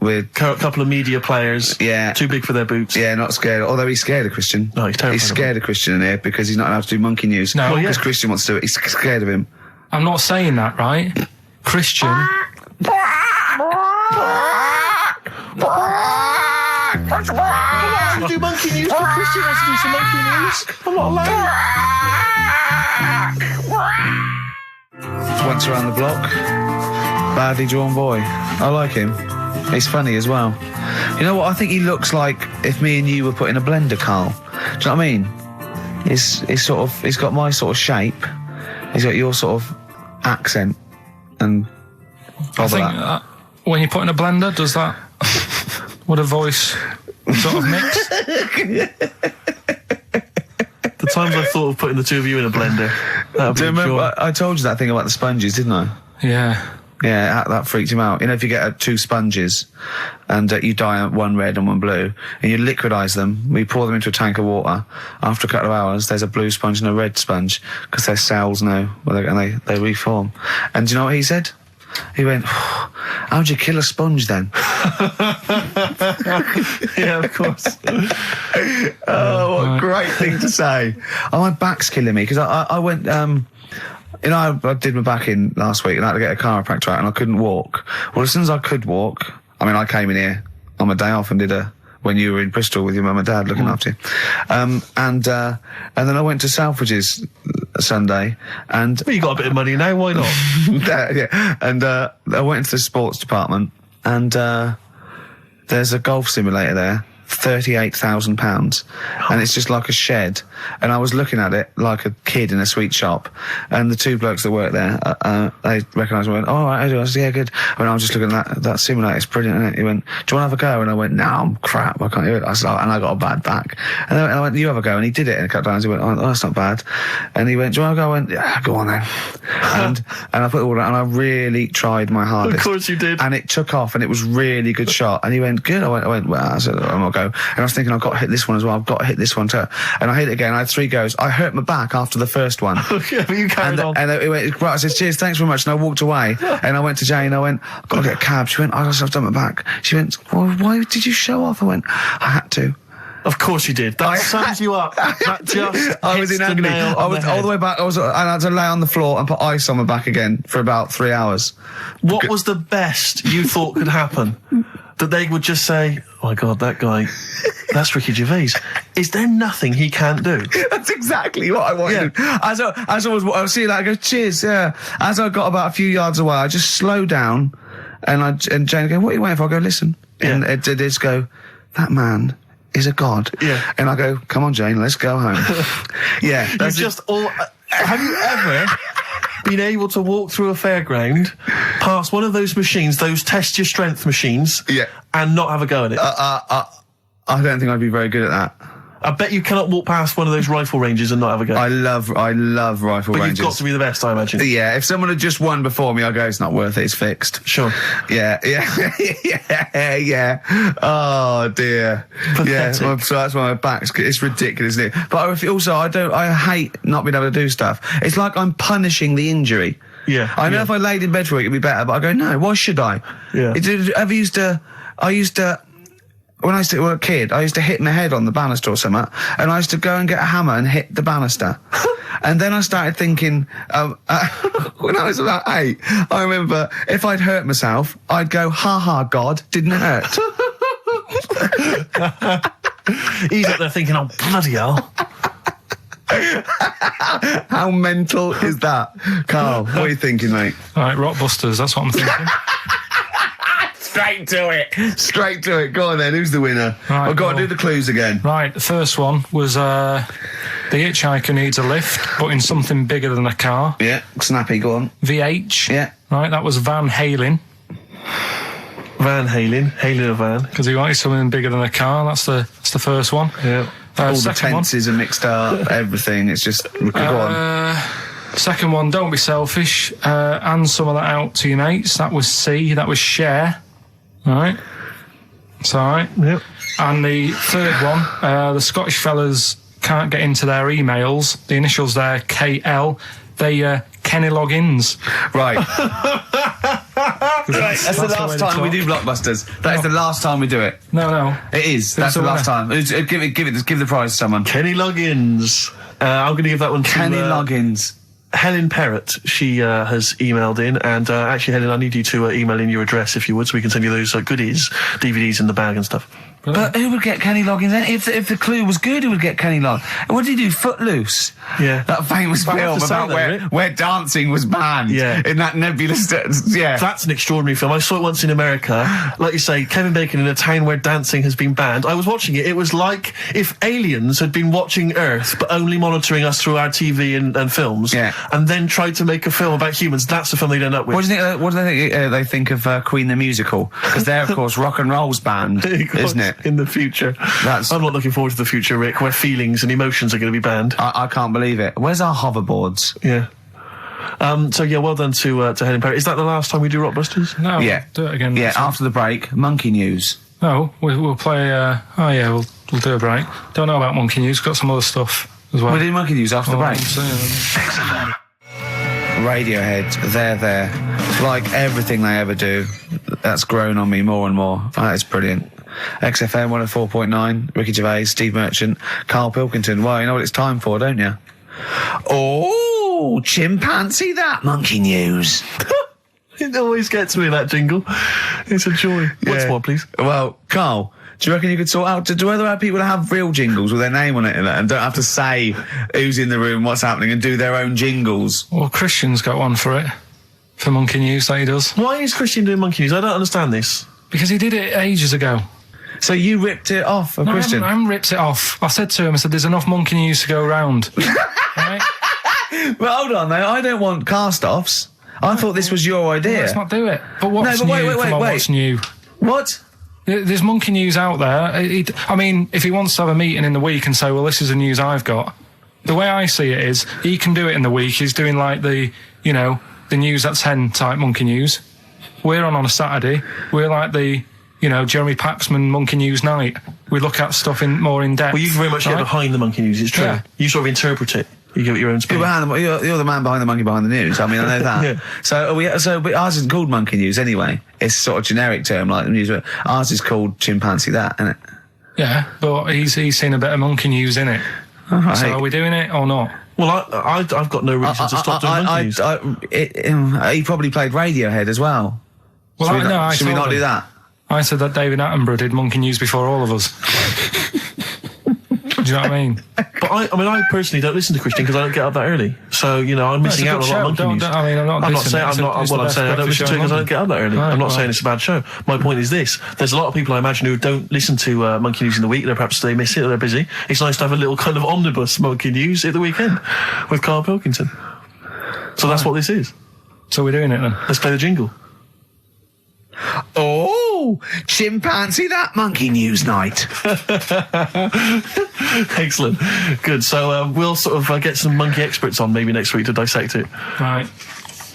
we're... A couple of media players. Yeah. Too big for their boots. Yeah, not scared. Although he's scared of Christian. No, he's terrified. He's scared of Christian in here because he's not allowed to do monkey news. No. Because Christian wants to do it. He's scared of him. I'm not saying that, right? Christian... I do monkey news, but Christian wants to do some monkey news. I'm not allowed. Once around the block, badly drawn boy. I like him. He's funny as well. You know what? I think he looks like if me and you were put in a blender, Carl. Do you know what I mean? He's got my sort of shape. He's got your sort of accent and. I think when you put in a blender, does that would a voice sort of mix? The times I thought of putting the two of you in a blender. Do you remember? I told you that thing about the sponges, didn't I? Yeah. Yeah, that freaked him out. You know, if you get two sponges and you dye one red and one blue, and you liquidize them, we pour them into a tank of water. After a couple of hours, there's a blue sponge and a red sponge because their cells know, and they reform. And do you know what he said? He went, how'd you kill a sponge then? Yeah, of course. Oh, what a great thing to say. Oh, my back's killing me because I went, You know, I did my back in last week and I had to get a chiropractor out and I couldn't walk. Well, as soon as I could walk, I mean, I came in here on my day off and did when you were in Bristol with your mum and dad looking after you. And then I went to Selfridges Sunday and... Well, you got a bit of money now, why not? yeah. And I went into the sports department and there's a golf simulator there. £38,000 and it's just like a shed, and I was looking at it like a kid in a sweet shop, and the two blokes that work there they recognised me and went, "Oh, I do." I said, "Yeah, good." And I was just looking at that simulator, it's brilliant, isn't it? He went, "Do you want to have a go?" And I went, "No, I'm crap, I can't do it." I said, and I got a bad back, and I went, "You have a go," and he did it in a couple of times. He went, "Oh, that's not bad," and he went, "Do you want to go?" I went, "Yeah, go on then." and I put it all out, and I really tried my hardest. Of course you did. And it took off, and it was really good shot, and he went, "Good." I went, "Well," I said, "I'm not go." And I was thinking, I've got to hit this one as well. I've got to hit this one too. And I hit it again. I had 3 goes. I hurt my back after the first one. Yeah, but you carried on. And it went, right, I said, "Cheers, thanks very much." And I walked away. And I went to Jane. I went, "I've got to get a cab." She went, "I've done my back." She went, "Well, why did you show off?" I went, "I had to." Of course you did. That sums you up. That just I was in agony. I was all the way back. And I had to lay on the floor and put ice on my back again for about 3 hours. What was the best you thought could happen? That they would just say, "Oh my God, that guy, that's Ricky Gervais. Is there nothing he can't do?" That's exactly what I wanted. Yeah. As I was seeing that, I go, "Cheers," yeah. As I got about a few yards away, I just slowed down, and Jane go, "What are you waiting for?" I go, "Listen," and it did go, "That man is a god." Yeah. And I go, "Come on, Jane, let's go home." Yeah. That's just all. Have you ever been able to walk through a fairground, past one of those machines, those test your strength machines, and not have a go at it? I don't think I'd be very good at that. I bet you cannot walk past one of those rifle ranges and not have a go. I love rifle but ranges. You've got to be the best, I imagine. Yeah, if someone had just won before me, I go, "It's not worth it, it's fixed." Sure. Yeah. Oh dear. Pathetic. Yeah, so that's why my back's, it's ridiculous, isn't it? But I hate not being able to do stuff. It's like I'm punishing the injury. Yeah. I know if I laid in bed for a week it'd be better, but I go, no, why should I? Yeah. When I was a kid, I used to hit my head on the banister or something, and I used to go and get a hammer and hit the banister. And then I started thinking, when I was about 8, I remember if I'd hurt myself, I'd go, "Ha ha, God, didn't hurt." He's up there thinking, "Oh, bloody hell." How mental is that? Carl, what are you thinking, mate? All right, Rockbusters, that's what I'm thinking. Straight to it. Go on then, who's the winner? Right, I've got to do the clues again. Right, the first one was the hitchhiker needs a lift, but in something bigger than a car. Yeah, snappy, go on. VH. Yeah. Right, that was Van Halen. Hailing a van. Because he wanted something bigger than a car. That's the first one. Yeah. All the tenses are mixed up, everything. It's just, go on. Second one, don't be selfish. And some of that out to your mates. That was C. That was share. All right. It's all right. Yep. And the third one, the Scottish fellas can't get into their emails. The initials there, KL. They Kenny Loggins. Right. That's the last time we do Blockbusters. That is the last time we do it. No. It is. That's the last time. Give the prize to someone. Kenny Loggins. I'm going to give that one to Kenny Loggins. Helen Perrott. She has emailed in, and actually, Helen, I need you to email in your address if you would, so we can send you those goodies, DVDs in the bag and stuff. But who would get Kenny Loggins then? If the clue was good, who would get Kenny Loggins? What did he do? Footloose. Yeah. That famous film about where dancing was banned. Yeah. In that nebulous... Yeah. That's an extraordinary film. I saw it once in America. Like you say, Kevin Bacon in a town where dancing has been banned. I was watching it. It was like if aliens had been watching Earth, but only monitoring us through our TV and films. Yeah. And then tried to make a film about humans. That's the film they'd end up with. What do you think? What do they think of Queen the musical? Because they're, of course, rock and roll's banned, isn't it? In the future. I'm not looking forward to the future, Rick, where feelings and emotions are going to be banned. I can't believe it. Where's our hoverboards? Yeah. So yeah, well done to Helen Perry. Is that the last time we do Rockbusters? No. Yeah. Do it again. Yeah. After the break, Monkey News. No, we'll play. We'll do a break. Don't know about Monkey News. Got some other stuff as well. We'll do Monkey News after the break. Radiohead, they're there. Like everything they ever do, that's grown on me more and more. That is brilliant. XFM 104.9, Ricky Gervais, Steve Merchant, Karl Pilkington. Well, you know what it's time for, don't you? Oh! Oh, chimpanzee that monkey news. It always gets me, that jingle. It's a joy. What's more, please? Well, Carl, do you reckon you could sort out, do other people have real jingles with their name on it and don't have to say who's in the room, what's happening, and do their own jingles? Well, Christian's got one for it. For Monkey News that he does. Why is Christian doing Monkey News? I don't understand this. Because he did it ages ago. So you ripped it off of Christian? I haven't ripped it off. I said to him, there's enough Monkey News to go around. Right? But hold on, though. I don't want cast-offs. I thought this was your idea. Well, let's not do it. But what's new? Come on, what's new? What? There's Monkey News out there. I mean, if he wants to have a meeting in the week and say, well, this is the news I've got, the way I see it is, he can do it in the week. He's doing like the news at 10 type Monkey News. We're on a Saturday. We're like the, Jeremy Paxman Monkey News night. We look at stuff more in depth. Well, you very much get behind the Monkey News, it's true. Yeah. You sort of interpret it. You give it your own spin. You're the man behind the monkey behind the news. I mean, I know that. Yeah. But ours isn't called Monkey News anyway. It's sort of generic term like the news. Ours is called Chimpanzee That, isn't it? Yeah, but he's seen a bit of Monkey News in it. Right. So are we doing it or not? Well, I've got no reason to stop doing Monkey News. He probably played Radiohead as well. Well, should we not do that? I said that David Attenborough did Monkey News before all of us. Do you know what I mean? But I personally don't listen to Christian because I don't get up that early. So, I'm missing out on a lot of Monkey News. I'm not saying I don't listen to it because I don't get up that early. I'm not saying it's a bad show. My point is this. There's a lot of people I imagine who don't listen to Monkey News in the week. Perhaps they miss it or they're busy. It's nice to have a little kind of omnibus Monkey News at the weekend with Karl Pilkington. So that's what this is. So we're doing it then. Let's play the jingle. Oh, Chimpanzee That Monkey News night. Excellent. Good. So we'll sort of get some monkey experts on maybe next week to dissect it. Right.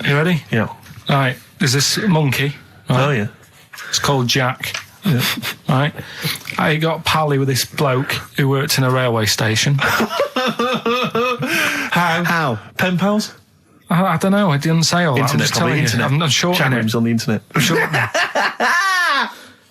You ready? Yeah. Right. There's this monkey. Right? Oh, yeah. It's called Jack. Yeah. Right. I got pally with this bloke who worked in a railway station. How? Pen pals? I don't know. I didn't say all that. Internet, I'm just telling you. I'm not sure. Chat rooms on the internet.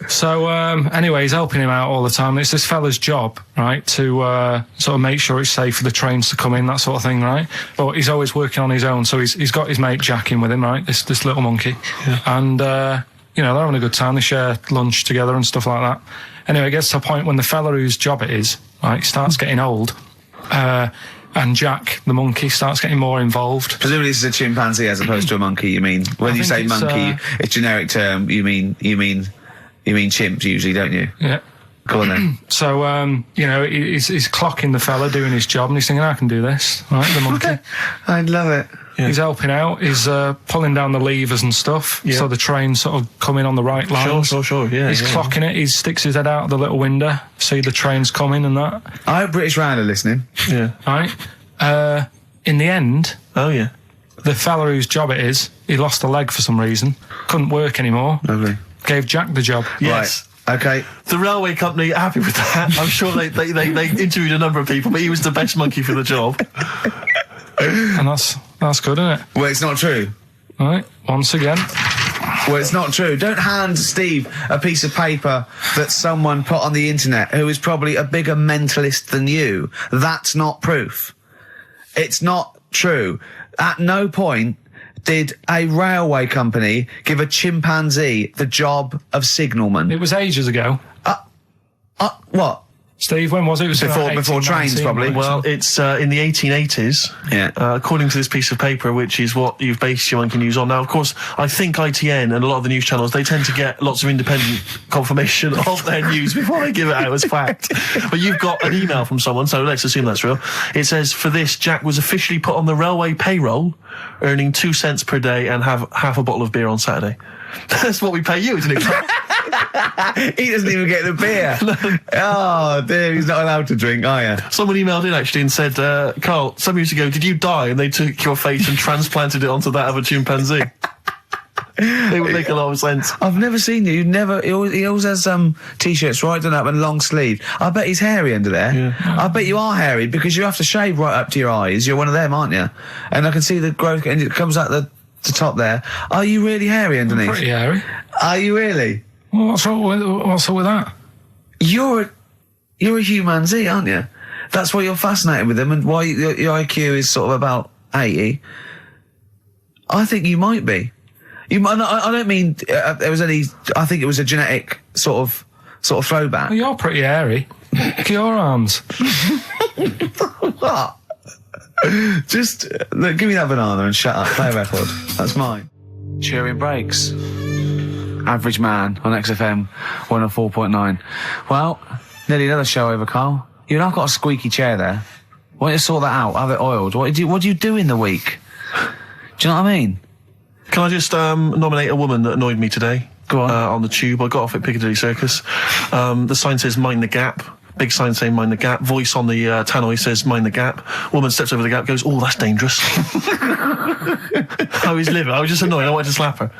So, anyway, he's helping him out all the time. It's this fella's job, right, to sort of make sure it's safe for the trains to come in, that sort of thing, right? But he's always working on his own. So he's got his mate Jack in with him, right, this little monkey. Yeah. And, they're having a good time. They share lunch together and stuff like that. Anyway, it gets to a point when the fella whose job it is, right, starts getting old. And Jack, the monkey, starts getting more involved. Presumably this is a chimpanzee as opposed to a monkey, you mean? When you say monkey, it's generic term, you mean chimps usually, don't you? Yeah. Go on then. So, he's clocking the fella doing his job and he's thinking, I can do this, right, the monkey. I love it. Yeah. He's helping out, he's pulling down the levers and stuff, so the train's sort of coming on the right lines. Sure, yeah. He's clocking it, he sticks his head out of the little window, see the train's coming and that. I hope British Rail are listening. Yeah. Right? In the end... Oh, yeah. The fella whose job it is, he lost a leg for some reason, couldn't work anymore. Lovely. Gave Jack the job. Yes. Right. Okay. The railway company are happy with that. I'm sure they interviewed a number of people, but he was the best monkey for the job. And that's good, isn't it? Well, it's not true. All right, once again. Well, it's not true. Don't hand Steve a piece of paper that someone put on the internet who is probably a bigger mentalist than you. That's not proof. It's not true. At no point did a railway company give a chimpanzee the job of signalman. It was ages ago. What? Steve, when was it? It was before trains, probably. Well, it's in the 1880s. Yeah. According to this piece of paper, which is what you've based your monkey news on. Now, of course, I think ITN and a lot of the news channels, they tend to get lots of independent confirmation of their news before they give it out as fact. But you've got an email from someone, so let's assume that's real. It says, for this, Jack was officially put on the railway payroll, earning 2 cents per day and have half a bottle of beer on Saturday. That's what we pay you, isn't it? He doesn't even get the beer. Oh, dear, he's not allowed to drink, are you? Someone emailed in, actually, and said, Carl, some years ago, did you die? And they took your face and transplanted it onto that of a chimpanzee. It would make a lot of sense. I've never seen you. He always has T-shirts right done up and long sleeve. I bet he's hairy under there. Yeah. I bet you are hairy because you have to shave right up to your eyes. You're one of them, aren't you? And I can see the growth, and it comes out the top there. Are you really hairy underneath? Pretty hairy. Are you really? Well, what's up with that? You're a humanzee, aren't you? That's why you're fascinated with them, and why your IQ is sort of about 80, I think you might be. You might. I don't mean there was any. I think it was a genetic sort of throwback. Well, you're pretty hairy. Look at your arms. What? Just look, give me that banana and shut up. Play a record. That's mine. Cheering breaks. Average Man on XFM 104.9. Well, nearly another show over, Carl. You've now got a squeaky chair there. Why don't you sort that out? Have it oiled. What do you do in the week? Do you know what I mean? Can I just nominate a woman that annoyed me today? Go on. On the tube. I got off at Piccadilly Circus. The sign says "Mind the Gap." Big sign saying "Mind the Gap." Voice on the tannoy says "Mind the Gap." Woman steps over the gap, goes, "Oh, that's dangerous." I was livid. I was just annoyed. I wanted to slap her.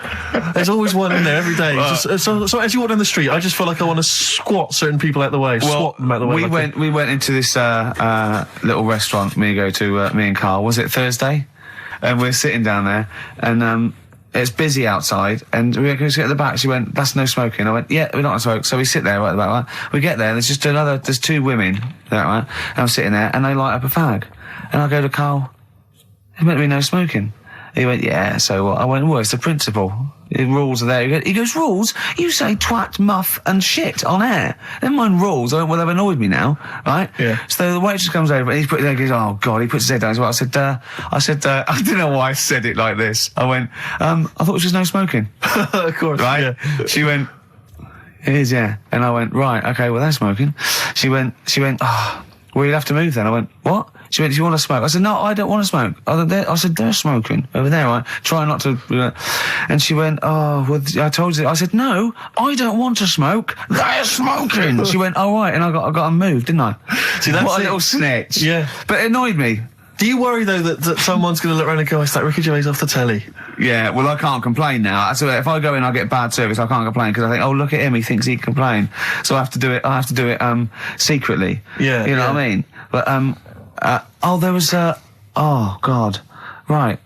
There's always one in there every day. So as you walk down the street, I just feel like I want to squat certain people out the way. Swat them out the way. We went into this little restaurant me and Carl. Was it Thursday? And we're sitting down there, and it's busy outside, and we go sit at the back. She went, "That's no smoking." I went, "Yeah, we're not gonna smoke." So we sit there right at the back. Right? We get there, and there's two women there, right? And I'm sitting there, and they light up a fag, and I go to Carl, "There's meant to be no smoking." He went, "Yeah, so what?" I went, "Well, it's the principle. The rules are there." He goes, "Rules? You say twat, muff, and shit on air. Never mind rules." I went, "Well, they've annoyed me now, right?" Yeah. So the waitress comes over and he's put there, goes, "Oh God," he puts his head down as well. I said, I don't know why I said it like this. I went, "I thought it was just no smoking." Of course, right? Yeah. She went, "It is, yeah." And I went, "Right, okay, well, they're smoking." She went, "Oh, well, you'll have to move then." I went, "What?" She went, "Do you want to smoke?" I said, "No, I don't want to smoke." I said, "They're smoking over there, right? Try not to." And she went, "Oh, well, I told you." I said, "No, I don't want to smoke. They're smoking." She went, "Oh, right." And I got to move, didn't I? See, that's what a little snitch. Yeah. But it annoyed me. Do you worry, though, that someone's going to look around and go, "It's that Ricky Gervais off the telly"? Yeah, well, I can't complain now. So if I go in, I get bad service. I can't complain because I think, "Oh, look at him. He thinks he can complain." So I have to do it. Secretly. Yeah. You know what I mean? But there was oh God, right.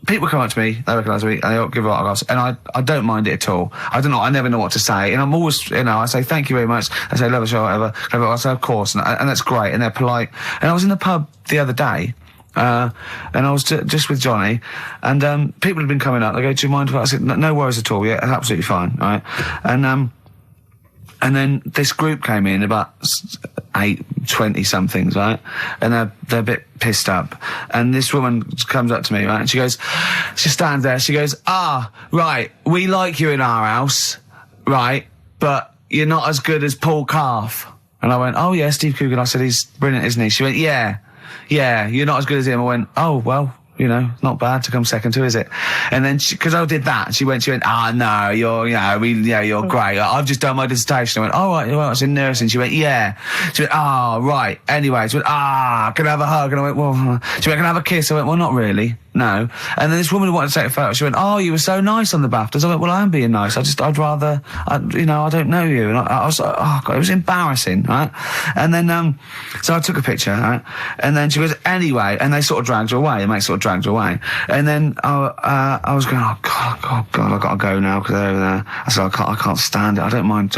People come up to me, they recognise me, and they give autographs, and I don't mind it at all. I don't know, I never know what to say, and I'm always, I say thank you very much. I say love the show, whatever. I say of course, and that's great, and they're polite. And I was in the pub the other day. And I was just with Johnny, and people had been coming up. They go, "Do you mind if I said, no worries at all. Yeah, that's absolutely fine." Right, and then this group came in, about 20 somethings, right? And they're a bit pissed up. And this woman comes up to me, right? And she stands there. She goes, right, we like you in our house, right? But you're not as good as Paul Calf. And I went, "Oh yeah, Steve Coogan." I said, "He's brilliant, isn't he?" She went, Yeah, you're not as good as him." I went, "Oh, well, not bad to come second to, is it?" And then because I did that, she went, "No, you're great. I've just done my dissertation." I went, "Oh, right, well, it's in nursing." She went, "Yeah." She went, "Oh, right. Anyway," she went, "Can I have a hug?" And I went, "Well," she went, "Can I have a kiss?" I went, "Well, not really. No." And then this woman who wanted to take a photo, she went, "Oh, you were so nice on the BAFTAs." I went, "Well, I am being nice. I'd rather, I don't know you." And I was like, oh God, it was embarrassing, right? And then, so I took a picture, right? And then she goes, "Anyway," and they sort of dragged her away. The mate sort of dragged her away. And then I was going, "Oh God, I got to go now because they're over there." I said, I can't stand it. I don't mind.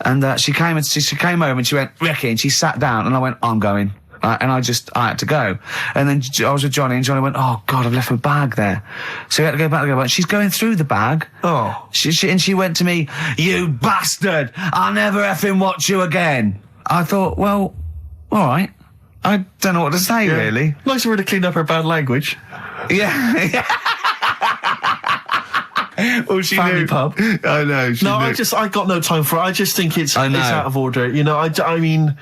And she came over and she went, "Ricky," and she sat down, and I went, "I'm going." And I had to go. And then I was with Johnny, and Johnny went, "Oh God, I've left my bag there." So we had to go back and go back. She's going through the bag. Oh. She went to me, "You bastard! I'll never effing watch you again." I thought, well, all right. I don't know what to say, really. Nice of her to clean up her bad language. Yeah. Well, she Family knew. pub. I know. I got no time for it. I just think it's out of order. I mean,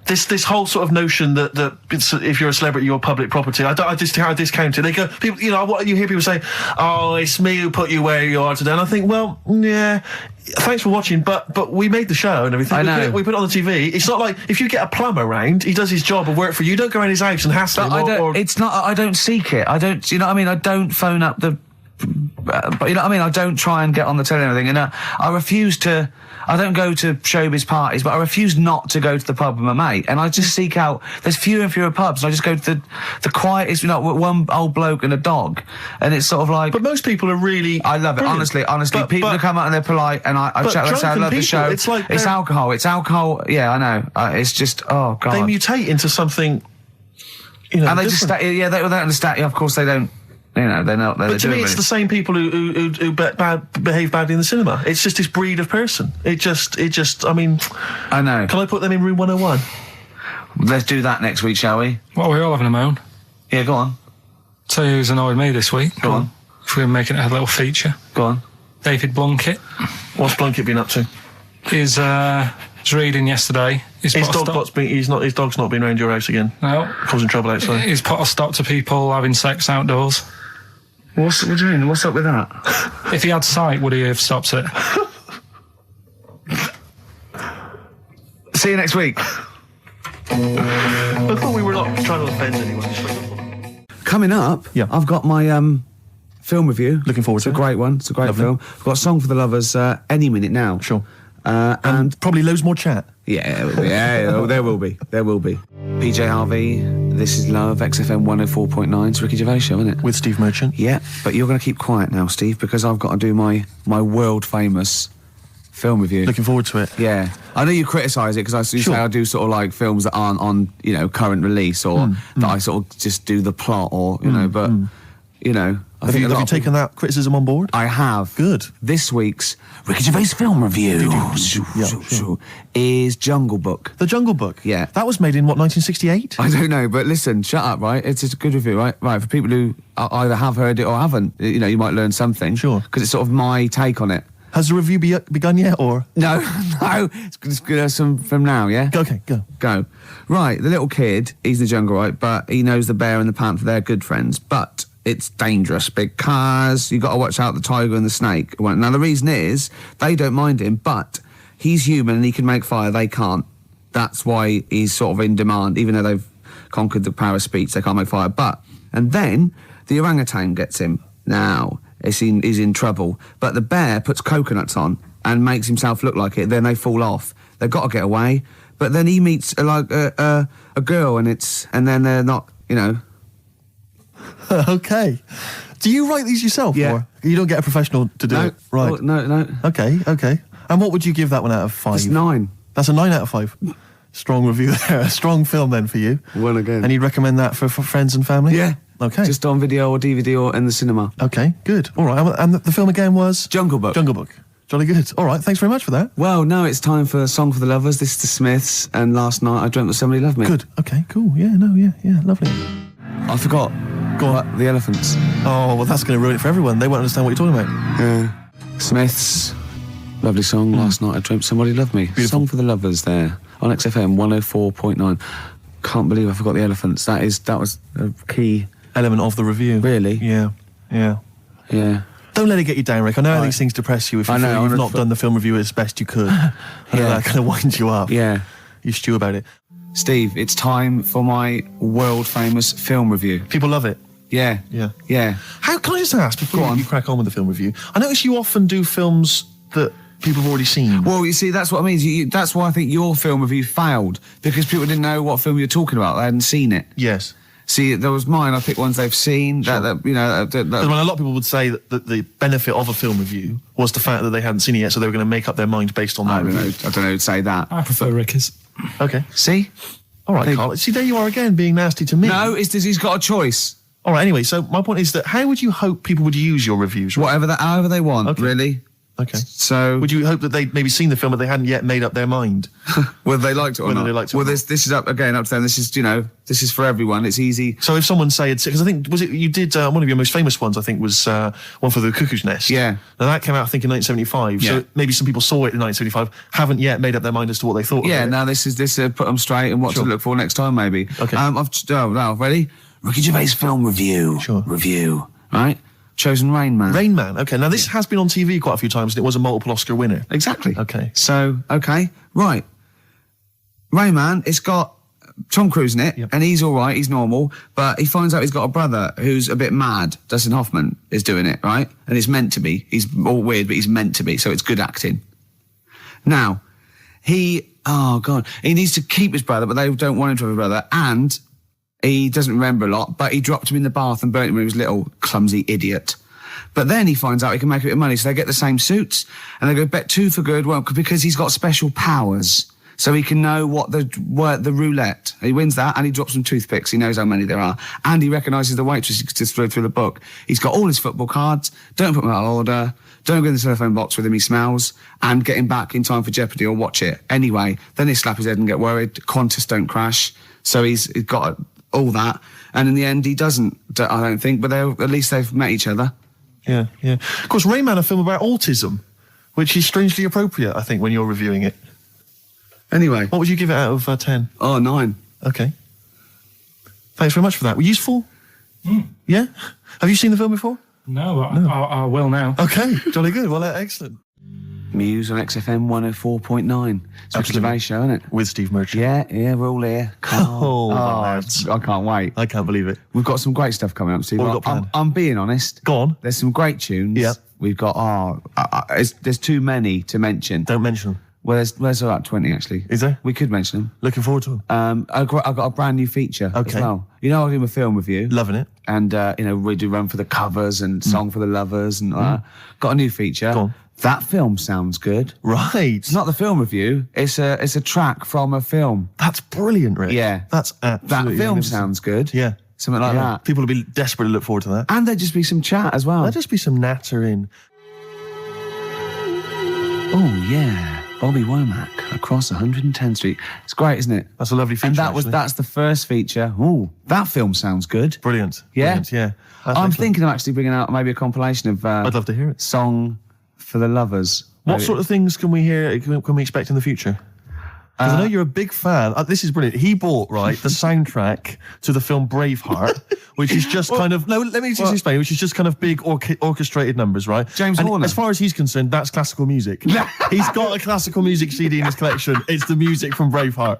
this whole sort of notion that if you're a celebrity, you're public property. I discount it. They go, people, you hear people say, "Oh, it's me who put you where you are today." And I think, well, yeah, thanks for watching, but we made the show and everything. I know. We put it on the TV. It's not like if you get a plumber round, he does his job and work for you. You don't go around his house and hassle him. It's not. I don't seek it. I don't. You know what I mean? I don't phone up the. But you know what I mean? I don't try and get on the telly and everything. And I refuse to. I don't go to showbiz parties, but I refuse not to go to the pub with my mate. And I just seek out. There's fewer and fewer pubs. And I just go to the quietest. One old bloke and a dog, and it's sort of like. But most people are really. I love it. Brilliant. Honestly, people who come out and they're polite, and I chat. They say, "I love the show." It's alcohol. It's alcohol. Yeah, I know. It's just. Oh God. They mutate into something. you know, And they just different. they don't understand. Of course, they don't. You know, they're not. But to me, it's the same people who behave badly in the cinema. It's just this breed of person. It just. I mean, I know. Can I put them in room 101? Let's do that next week, shall we? Well, we're all having a moan. Yeah, go on. Tell you who's annoyed me this week. Go on. If we're making it a little feature. Go on. David Blunkett. What's Blunkett been up to? Is reading yesterday. His dog's not been around your house again. No. Causing trouble outside. He's put a stop to people having sex outdoors. What do you mean? What's up with that? If he had sight, would he have stopped it? See you next week. I thought we were not trying to offend anyone. Coming up, Yeah. I've got my film review. Looking forward to it. It's a it. great one. It's a great Lovely. film. I've got a Song for the Lovers any minute now. Sure. And probably loads more chat. yeah, there will be. There will be. PJ Harvey, This Is Love, XFM 104.9. It's Ricky Gervais show, isn't it? With Steve Merchant. Yeah, but you're going to keep quiet now, Steve, because I've got to do my world famous film review. Looking forward to it. Yeah, I know you criticise it because I Sure. say I do sort of like films that aren't on current release or that I sort of just do the plot or but I Have think you a lot of taken that criticism on board? I have. Good. This week's Ricky Gervais film review is Jungle Book. The Jungle Book. Yeah. That was made in, what, 1968? I don't know, but listen, shut up, right? It's a good review, right? Right, for people who either have heard it or haven't, you might learn something. Sure. Because it's sort of my take on it. Has the review begun yet, or...? No, it's good from now, yeah? Okay, go. Right, the little kid, he's in the jungle, right? But he knows the bear and the panther, they're good friends. But it's dangerous because you've got to watch out the tiger and the snake. Well, now, the reason is they don't mind him, but he's human and he can make fire, they can't. That's why he's sort of in demand, even though they've conquered the power of speech, they can't make fire. And then the orangutan gets him. Now, he's in trouble. But the bear puts coconuts on and makes himself look like it. Then they fall off. They've got to get away. But then he meets a girl and then they're not, Okay. Do you write these yourself? Yeah. Or you don't get a professional to do No, it? Right. oh, no. Okay. And what would you give that one out of 5? It's 9. That's a 9 out of 5. Strong review there. A strong film then for you. One again. And you'd recommend that for friends and family? Yeah. Okay. Just on video or DVD or in the cinema. Okay, good. All right. And the film again was? Jungle Book. Jungle Book. Jolly good. All right. Thanks very much for that. Well, now it's time for Song for the Lovers. This is the Smiths, and last night I dreamt that somebody loved me. Good. Okay, cool. Yeah, lovely. I forgot. Go on. The elephants. Oh, well, that's going to ruin it for everyone. They won't understand what you're talking about. Yeah. Smiths. Lovely song. Last night I dreamt somebody loved me. Beautiful. Song for the Lovers there on XFM 104.9. Can't believe I forgot the elephants. That was a key Element of the review. Really? Yeah. Yeah. Don't let it get you down, Rick. I know how these things depress you if you feel you've not done the film review as best you could. I know that kind of winds you up. Yeah. You stew about it. Steve, it's time for my world famous film review. People love it. Yeah. How can I just ask before you crack on with the film review? I notice you often do films that people have already seen. Well, you see, that's what I mean. That's why I think your film review failed, because people didn't know what film you were talking about. They hadn't seen it. Yes. See, there was mine. I picked ones they've seen. Sure. That Because when a lot of people would say that the benefit of a film review was the fact that they hadn't seen it yet, so they were going to make up their mind based on that review. I don't know who'd say that. I prefer Ricky's. Okay. See? All right, Carl. See, there you are again, being nasty to me. No, he's got a choice. All right, anyway, so my point is that how would you hope people would use your reviews? Right? However they want, Okay. really. Okay. So... Would you hope that they'd maybe seen the film but they hadn't yet made up their mind? whether they liked it or Whether not. they liked it or well, not. this is up to them. This is for everyone. It's easy. So if someone said, because I think, was it, you did, one of your most famous ones, I think, was one for the Cuckoo's Nest. Yeah. Now that came out, I think, in 1975. Yeah. So maybe some people saw it in 1975, haven't yet made up their mind as to what they thought Yeah, of it. now this put them straight and what Sure. to look for next time, maybe. Okay. Now, ready? Ricky Gervais film review. Sure. Review. Right? Chosen Rain Man. Rain Man. Okay, now this has been on TV quite a few times and it was a multiple Oscar winner. Exactly. Okay. So, right. Rain Man, it's got Tom Cruise in it, Yep. and he's all right, he's normal, but he finds out he's got a brother who's a bit mad. Dustin Hoffman is doing it, right? And it's meant to be. He's all weird, but he's meant to be, so it's good acting. Now, he needs to keep his brother, but they don't want him to have a brother, and he doesn't remember a lot, but he dropped him in the bath and burnt him when he was little, clumsy idiot. But then he finds out he can make a bit of money, so they get the same suits, and they go bet 2 for good, well, because he's got special powers. So he can know what the roulette. He wins that, and he drops some toothpicks. He knows how many there are, and he recognises the waitress just through the book. He's got all his football cards. Don't put them out of order. Don't go in the telephone box with him. He smells, and get him back in time for Jeopardy or watch it anyway. Then he slap his head and get worried. Qantas don't crash. So he's got all that, and in the end he doesn't. I don't think, but at least they've met each other. Yeah. Of course, Rayman, a film about autism, which is strangely appropriate, I think, when you're reviewing it. Anyway, what would you give it out of 10? Oh, 9. Okay. Thanks very much for that. Were useful? Yeah? Have you seen the film before? No, I will now. Okay, jolly good. Well, excellent. Muse on XFM 104.9. It's Ricky Gervais show, isn't it? With Steve Merchant. Yeah, we're all here. Lads. I can't wait. I can't believe it. We've got some great stuff coming up, Steve. What have we got planned? I'm being honest. Go on. There's some great tunes. Yeah. We've got, there's too many to mention. Don't mention them. Well, there's about 20, actually. Is there? We could mention them. Looking forward to them. I've got a brand new feature as well. You know, I do a film with you. Loving it. And, we do Run for the Covers and Song for the Lovers and got a new feature. Go on. That film sounds good. Right. It's not the film review. It's a track from a film. That's brilliant, Rick. Yeah. That's absolutely That film sounds good. Yeah. Something like that. People will be desperate to look forward to that. And there'd just be some chat as well. There'd just be some nattering. Oh, yeah. Bobby Womack across 110th Street. It's great, isn't it? That's a lovely feature. And that's the first feature. Ooh, that film sounds good. Brilliant. Yeah? Brilliant, yeah. I'm thinking of actually bringing out maybe a compilation of... I'd love to hear it. Song for the Lovers. What Maybe. sort of things can we hear, can we expect in the future? Because I know you're a big fan. This is brilliant. He bought, the soundtrack to the film Braveheart, which is just kind of... No, let me just explain. Which is just kind of big orchestrated numbers, right? James Horner. As far as he's concerned, that's classical music. He's got a classical music CD in his collection. It's the music from Braveheart.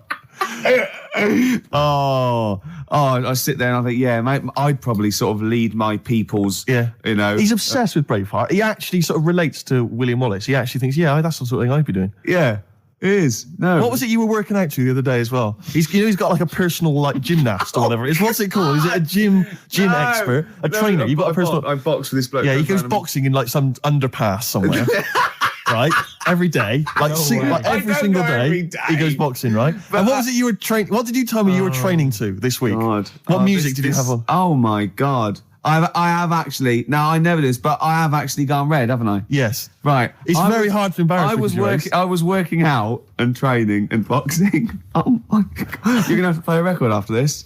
I sit there and I think, yeah, mate, I'd probably sort of lead my people's, He's obsessed with Braveheart. He actually sort of relates to William Wallace. He actually thinks, that's the sort of thing I'd be doing. Yeah. It is. No. What was it you were working out to the other day as well? He's got like a personal gymnast or whatever. What's it called? Is it a gym expert? A trainer? You've got a personal... I box with this bloke. Yeah, he goes boxing in like some underpass somewhere. Right? Every day. Every single day. He goes boxing, right? And what was it you were training... What did you tell me you were training to this week? God. What music did you have on? Oh my God. I have actually... Now, I never did this, but I have actually gone red, haven't I? Yes. Right. It's very hard to embarrass I was working out and training and boxing. Oh my God. You're going to have to play a record after this.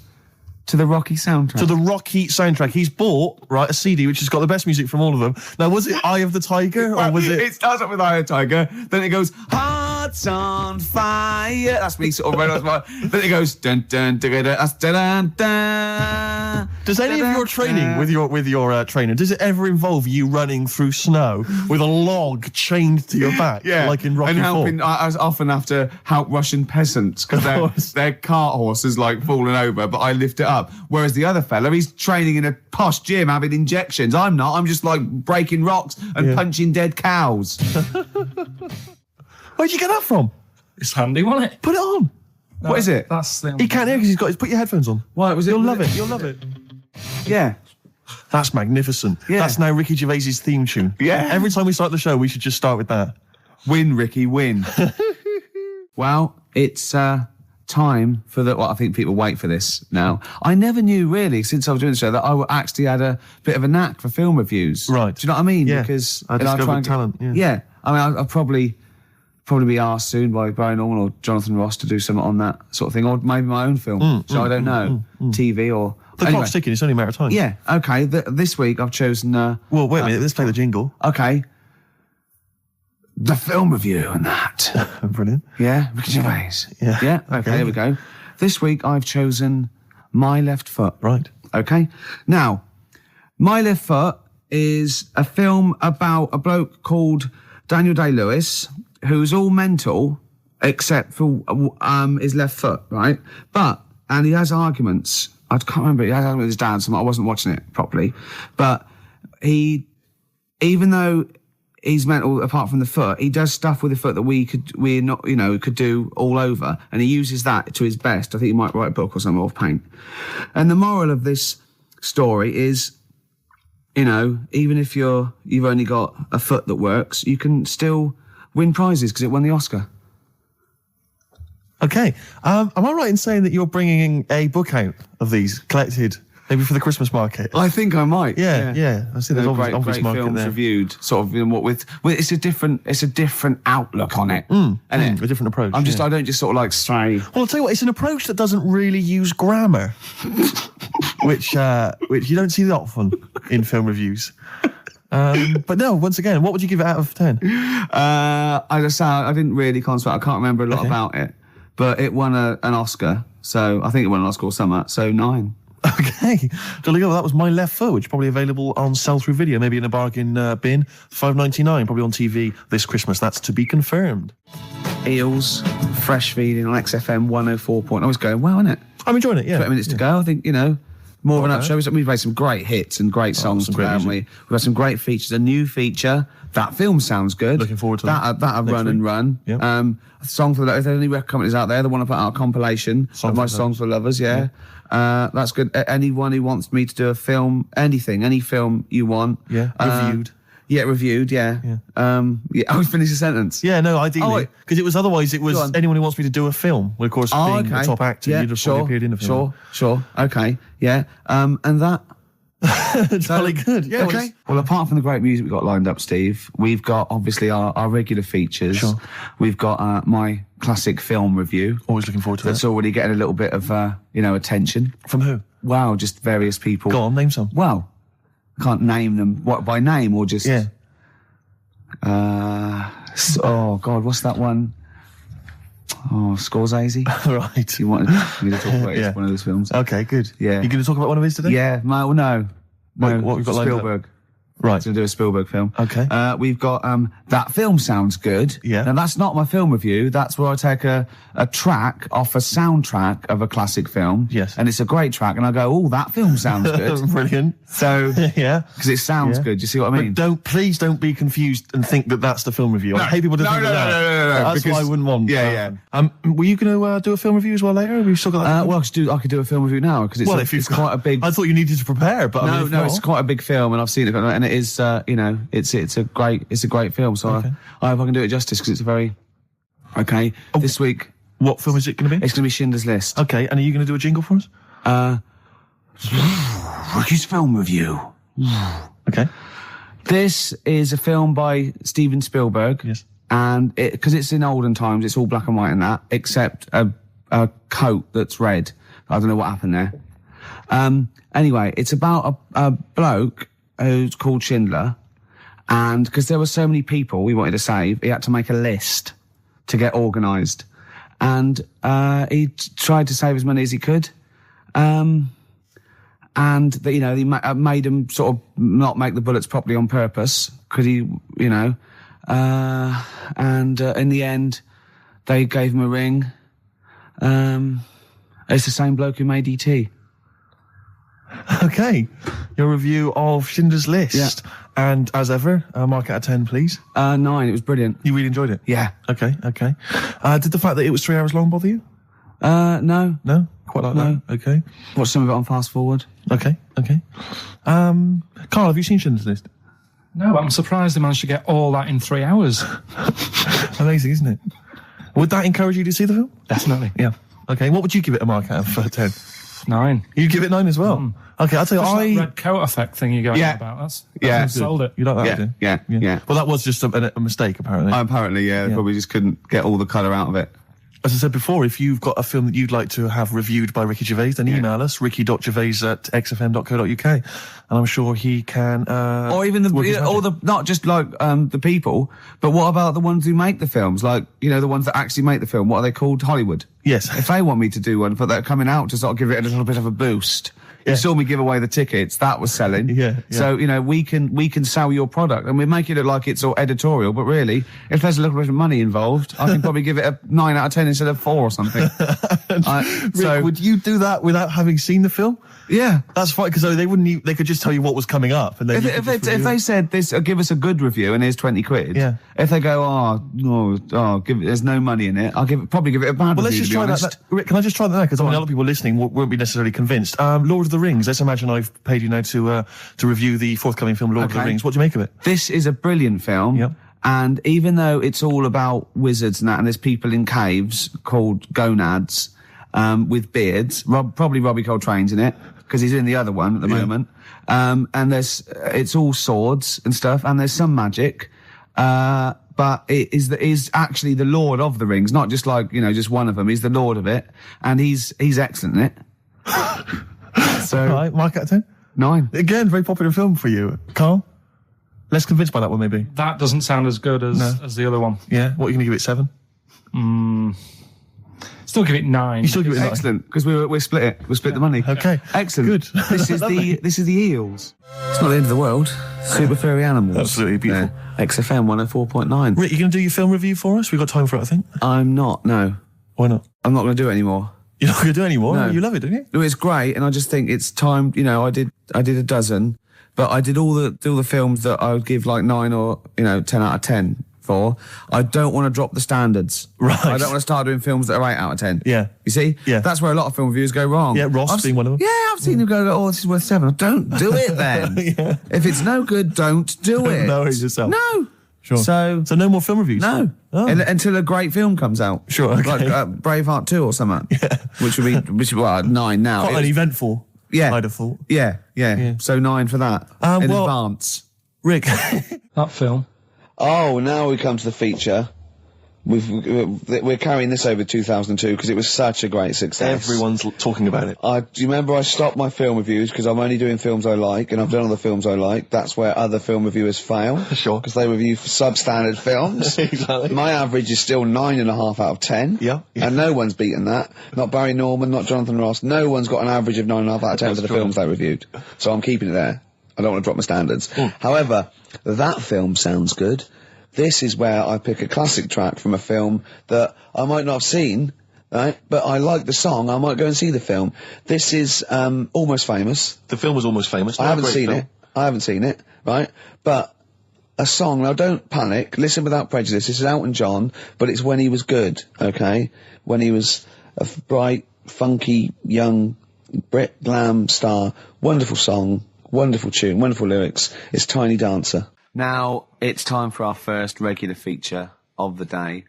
To the Rocky soundtrack. To the Rocky soundtrack. He's bought, a CD which has got the best music from all of them. Now, was it Eye of the Tiger or was it... It starts up with Eye of the Tiger, then it goes, Hearts on Fire. That's me sort of right on. Then it goes, dun dun dun dun dun dun dun. Does any of your training with your trainer, does it ever involve you running through snow with a log chained to your back? Yeah. Like in Rocky and helping, 4? I often have to help Russian peasants because their cart horse is like falling over, but I lift it up. Whereas the other fella, he's training in a posh gym having injections. I'm not. I'm just like breaking rocks and punching dead cows. Where'd you get that from? It's handy, wasn't it? Put it on. No, what is it? That's the... He can't hear because put your headphones on. Why was it? You'll love it. You'll love it. Yeah. That's magnificent. Yeah. That's now Ricky Gervais's theme tune. Yeah. Every time we start the show, we should just start with that. Win, Ricky, win. Well, it's time for the... Well, I think people wait for this now. I never knew, really, since I was doing the show, that I actually had a bit of a knack for film reviews. Right. Do you know what I mean? Yeah. Because I discovered talent. Yeah. I mean, I'll probably be asked soon by Barry Norman or Jonathan Ross to do something on that sort of thing, or maybe my own film. So I don't know. TV or... The clock's ticking. It's only a matter of time. Yeah. Okay. This week I've chosen... well, wait a minute. Let's play the jingle. Okay. The film review and that. Brilliant. Yeah, Ricky Gervais. Yeah. Yeah, okay, here we go. This week I've chosen My Left Foot. Right. Okay. Now, My Left Foot is a film about a bloke called Daniel Day-Lewis who's all mental except for his left foot, right? And he has arguments. I can't remember. He has arguments with his dad, so I wasn't watching it properly. But even though he's mental apart from the foot, he does stuff with the foot that could do all over, and he uses that to his best. I think he might write a book or something of paint. And the moral of this story is, even if you've only got a foot that works, you can still win prizes because it won the Oscar. Okay. Am I right in saying that you're bringing a book out of these collected, maybe for the Christmas market? I think I might. Yeah. I see there's obvious great market films there. reviewed, sort of, what with it's a different outlook on it, isn't it? A different approach. I don't just sort of like stray. Well, I'll tell you what, it's an approach that doesn't really use grammar, which you don't see that often in film reviews. But no, once again, what would you give it out of 10? I just say I didn't really concentrate. I can't remember a lot about it, but it won an Oscar. So I think it won an Oscar or something. So 9. Okay. Jolly good. Well, that was My Left Foot, which is probably available on sell-through video, maybe in a bargain bin. $5.99, probably on TV this Christmas. That's to be confirmed. Eels, fresh feeding on XFM 104. I was going well, isn't it? I'm enjoying it, yeah. 20 minutes to go. I think, more of an up show. We've made some great hits and great songs today, haven't we? We've had some great features. A new feature. That film sounds good. Looking forward to that. That'll run and run. Yep. A song for if there's any record companies out there that want to put out a compilation of my songs for lovers, yeah. That's good. Anyone who wants me to do a film, any film you want. Yeah, reviewed. Yeah, reviewed, yeah. I would finish the sentence. Yeah, no, ideally. Because it was anyone who wants me to do a film. Well, of course, being okay. a top actor, you'd have probably appeared in a film. Sure. Okay, yeah. And that... Jolly good. Yeah. Okay. Well, apart from the great music we've got lined up, Steve, we've got obviously our regular features. Sure. We've got my classic film review. Always looking forward to that's that. already getting a little bit of attention. From who? Wow, just various people. Go on, name some. Well, I can't name them. What, by name or just? Yeah. Oh God, what's that one? Oh, Scorsese. Right. You wanted me to talk about one of those films? Okay, good. Yeah. You going to talk about one of his today? Yeah. No. What we've got lined up? Spielberg. Right. To do a Spielberg film. Okay. We've got That Film Sounds Good. Yeah. Now that's not my film review. That's where I take a track off a soundtrack of a classic film. Yes. And it's a great track, and I go, "Oh, that film sounds good." Brilliant. So yeah, because it sounds good. You see what I mean? But please don't be confused and think that that's the film review. I hate people to think that. No. That's what I wouldn't want. Yeah. Were you going to do a film review as well later? Have you still got that? Well, I could do a film review now because it's quite a big. I thought you needed to prepare, but no, it's quite a big film, and I've seen it, and it is, it's a great film. So I hope I can do it justice because it's a very this week. What film is it going to be? It's going to be Schindler's List. Okay, and are you going to do a jingle for us? Ricky's film review. Okay. This is a film by Steven Spielberg. Yes. And because it's in olden times, it's all black and white and that, except a coat that's red. I don't know what happened there. Anyway, it's about a bloke who's called Schindler, and because there were so many people we wanted to save, he had to make a list to get organised, and he tried to save as many as he could, and he made him sort of not make the bullets properly on purpose because and in the end they gave him a ring. It's the same bloke who made E.T. Okay, your review of Schindler's List. Yeah. And as ever, mark out of 10, please. 9. It was brilliant. You really enjoyed it? Yeah. Okay. Did the fact that it was 3 hours long bother you? No. No? Quite like that? Okay. Watch some of it on fast forward. Okay. Carl, have you seen Schindler's List? No, I'm surprised they managed to get all that in 3 hours. Amazing, isn't it? Would that encourage you to see the film? Definitely. Yeah. Okay, what would you give it a mark out of 10? 9. You'd give it 9 as well? Okay, I'll tell you, That red coat effect thing you're going on about. That's sold it. You like that, Yeah. Well, that was just a mistake, apparently. Apparently, yeah. Probably just couldn't get all the colour out of it. As I said before, if you've got a film that you'd like to have reviewed by Ricky Gervais, then email us, ricky.gervais@xfm.co.uk, and I'm sure he can... or even not just like the people, but what about the ones who make the films? Like, the ones that actually make the film. What are they called? Hollywood. Yes. If they want me to do one for that coming out to sort of give it a little bit of a boost. You saw me give away the tickets. That was selling. Yeah. So, we can sell your product, and we make it look like it's all editorial, but really, if there's a little bit of money involved, I can probably give it a 9 out of 10 instead of 4 or something. Rick, would you do that without having seen the film? Yeah. That's fine, because they could just tell you what was coming up. And then if they said this, give us a good review and here's 20 quid. Yeah. If they go, there's no money in it, I'll probably give it a bad review. Well, let's just try that. Rick, can I just try that now? Because a lot of people listening won't be necessarily convinced. Lord of the Rings. Let's imagine I've paid you now to review the forthcoming film Lord of the Rings. What do you make of it? This is a brilliant film. Yep. And even though it's all about wizards and that, and there's people in caves called gonads, with beards, probably Robbie Coltrane's in it, because he's in the other one at the moment. And it's all swords and stuff, and there's some magic. But it is actually the Lord of the Rings, not just like, just one of them. He's the Lord of it, and he's excellent in it. So, All right, mark out of 10. 9. Again, very popular film for you. Carl? Less convinced by that one, maybe? That doesn't sound as good as the other one. Yeah? What, are you going to give it 7? Still give it 9. You still give it 9? Excellent, because we split it. We split the money. Okay. Excellent. Good. This is the eels. It's not the end of the world. Super furry animals. Absolutely beautiful. Yeah. XFM 104.9. Rick, you going to do your film review for us? We've got time for it, I think. I'm not, no. Why not? I'm not going to do it anymore. You're not going to do it anymore? No. You love it, don't you? No, it's great, and I just think it's time. I did a dozen, but I did all the films that I would give like 9 or 10 out of 10 for. I don't want to drop the standards. Right. I don't want to start doing films that are 8 out of 10. Yeah. You see? Yeah. That's where a lot of film reviewers go wrong. Yeah, Ross being one of them. Yeah, I've seen him go, oh, this is worth 7. Don't do it then. Yeah. If it's no good, don't do it. No, it's yourself. No. Sure. So no more film reviews? No. Oh. Until a great film comes out. Sure, okay. Like Braveheart 2 or something. Yeah. Which would be 9 now. Quite uneventful. Yeah. I'd have thought. Yeah. So 9 for that. In advance. Rick. That film. Oh, now we come to the feature. We're carrying this over 2002 because it was such a great success. Everyone's talking about it. Do you remember I stopped my film reviews because I'm only doing films I like, and I've done all the films I like. That's where other film reviewers fail. Sure. Because they review substandard films. Exactly. My average is still 9.5 out of 10. Yeah. And no one's beaten that. Not Barry Norman, not Jonathan Ross. No one's got an average of 9.5 out of 10 for the films they reviewed. So I'm keeping it there. I don't want to drop my standards. However, that film sounds good. This is where I pick a classic track from a film that I might not have seen, right? But I like the song. I might go and see the film. This is Almost Famous. The film was Almost Famous. I haven't seen it, right? But a song. Now, don't panic. Listen without prejudice. This is Elton John, but it's when he was good, okay? When he was a bright, funky, young Brit glam star. Wonderful song, wonderful tune, wonderful lyrics. It's Tiny Dancer. Now, it's time for our first regular feature of the day.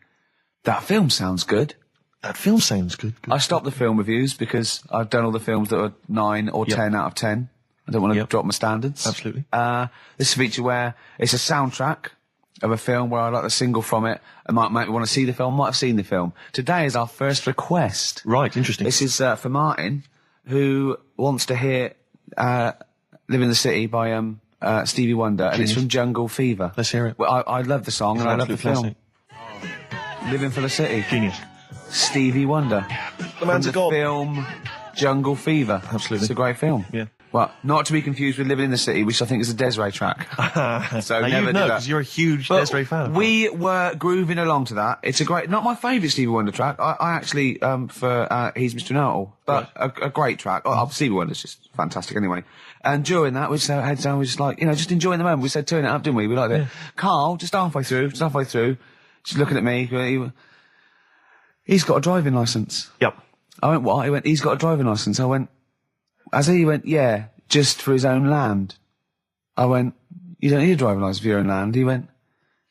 That film sounds good. That film sounds good. I stopped the film reviews because I've done all the films that are 9 or 10 out of 10. I don't want to drop my standards. Absolutely. This is a feature where it's a soundtrack of a film where I like the single from it. I might want to see the film, might have seen the film. Today is our first request. Right, interesting. This is for Martin, who wants to hear Live in the City by Stevie Wonder, and it's from Jungle Fever. Let's hear it. Well, I love the song and I love the film. Living for the City. Genius. Stevie Wonder. The man's from a god. Film Jungle Fever. Absolutely. It's a great film. Yeah. Well, not to be confused with Living in the City, which I think is a Desiree track. So now never you do know, that. because you're a huge But Desiree fan. we were grooving along to that. It's a great, not my favourite Stevie Wonder track. I actually, for He's Mr. Know-It-All, but a great track. Stevie Wonder's just fantastic anyway. And during that, we just had heads down, we just like, just enjoying the moment. We said, turn it up, didn't we? We liked it. Carl, just halfway through, just looking at me, he's got a driving licence. Yep. I went, what? He went, he's got a driving licence. I went, he went, yeah, just for his own land. I went, you don't need a driving licence for your own land. He went,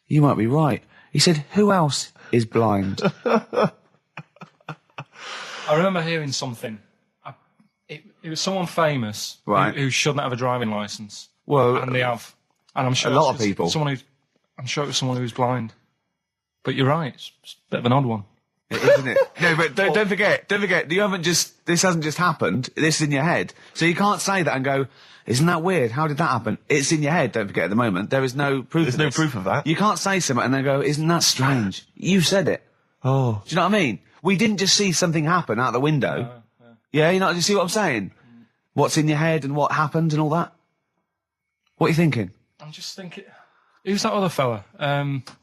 you might be right. He said, who else is blind? I remember hearing something. It was someone famous who shouldn't have a driving licence. Well, and they have. And I'm sure a lot of people. I'm sure it was someone who's blind. But you're right, it's a bit of an odd one. Isn't it? No, but don't forget, this hasn't just happened, this is in your head. So you can't say that and go, isn't that weird? How did that happen? It's in your head, don't forget at the moment. There is no proof There's no proof of that. You can't say something and then go, isn't that strange? You said it. Oh. Do you know what I mean? We didn't just see something happen out the window. Yeah, you see what I'm saying? What's in your head and what happened and all that? What are you thinking? I'm just thinking, who's that other fella?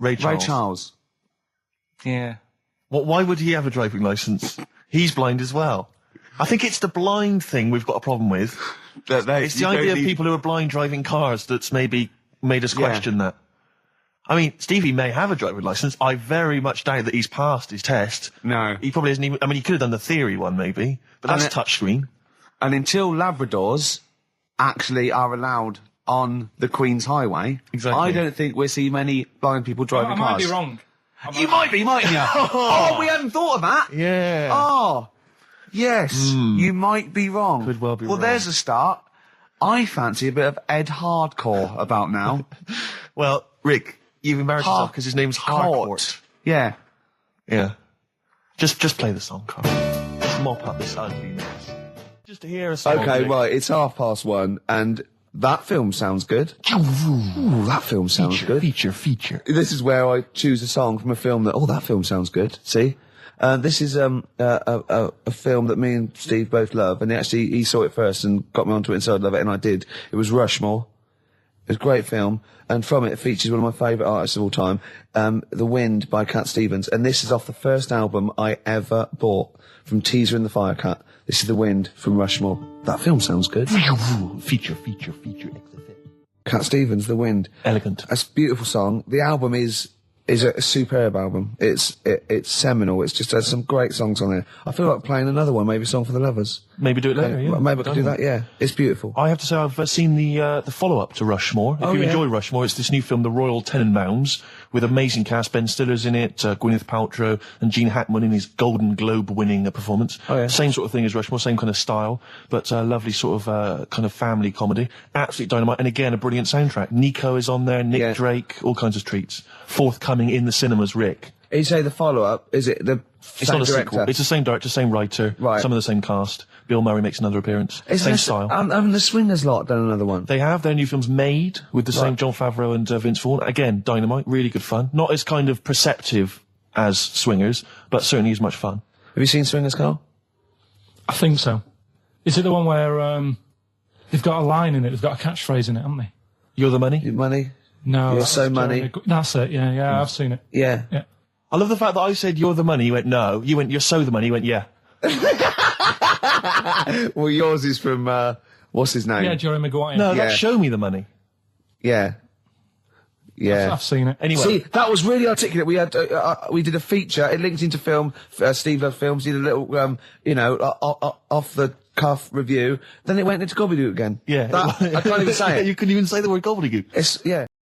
Ray Charles. Ray Charles. Yeah. Why would he have a driving licence? He's blind as well. I think it's the blind thing we've got a problem with. It's the idea of people who are blind driving cars that's maybe made us question that. I mean, Stevie may have a driving licence. I very much doubt that he's passed his test. No. He probably hasn't even... I mean, he could have done the theory one, maybe. But that's touchscreen. And until Labradors actually are allowed on the Queen's Highway, Exactly. I don't think we'll see many blind people driving I cars. might be wrong. You might be, mightn't you? Oh, we hadn't thought of that. Yeah. Oh, yes, you might be wrong. Could well be Well, wrong. there's a start. I fancy a bit of Ed Hardcore about now. Well, Rick, you've embarrassed yourself because his name's Harcourt. Yeah. Yeah. Just play the song, Carl. Just mop up this ugliness. Just to hear a song. Okay, Rick. right, it's 1:30, and that film sounds good. Ooh, that film sounds good. Feature. This is where I choose a song from a film that film sounds good. See? This is a film that me and Steve both love, and he saw it first and got me onto it and said I'd love it, and I did. It was Rushmore. It was a great film, and from it features one of my favourite artists of all time, The Wind by Cat Stevens, and this is off the first album I ever bought from Teaser and the Firecat. This is The Wind from Rushmore. That film sounds good. Feature. Cat Stevens, The Wind. Elegant. It's a beautiful song. The album is a superb album. It's seminal. It's just has some great songs on it. I feel like playing another one, maybe Song for the Lovers. Maybe do it later, yeah. Maybe I could do that, yeah. It's beautiful. I have to say I've seen the follow-up to Rushmore. If you enjoy Rushmore, it's this new film, The Royal Tenenbaums, with amazing cast. Ben Stiller's in it, Gwyneth Paltrow, and Gene Hackman in his Golden Globe-winning performance. Oh, yeah. Same sort of thing as Rushmore, same kind of style, but lovely sort of kind of family comedy. Absolute dynamite, and again, a brilliant soundtrack. Nico is on there, Nick Drake, all kinds of treats. Forthcoming in the cinemas, Rick. You say the follow-up, is it the It's same not a director? sequel. It's the same director, same writer, Right. some of the same cast. Bill Murray makes another appearance. Same style. Haven't the Swingers lot done another one? They have their new films Made with the same Jon Favreau and Vince Vaughn. Again, dynamite, really good fun. Not as kind of perceptive as Swingers, but certainly as much fun. Have you seen Swingers, Carl? I think so. Is it the one where they've got a line in it? They've got a catchphrase in it, haven't they? You're the money? Your money? No. You're that's so money. Jeremy That's it. Yeah, I've seen it. Yeah. Yeah. I love the fact that I said you're the money. You went no. You went you're so the money. You went yeah. Well, yours is from, what's his name? Yeah, Jerry Maguire. No, Yeah. that's show me the money. Yeah. Yeah. I've seen it. Anyway, See, that was really articulate. We had, we did a feature. It linked into film. Steve Love Films did a little, off the cuff review. Then it went into gobbledygook again. yeah. I can't even say it. You couldn't even say the word gobbledygook. It's, yeah.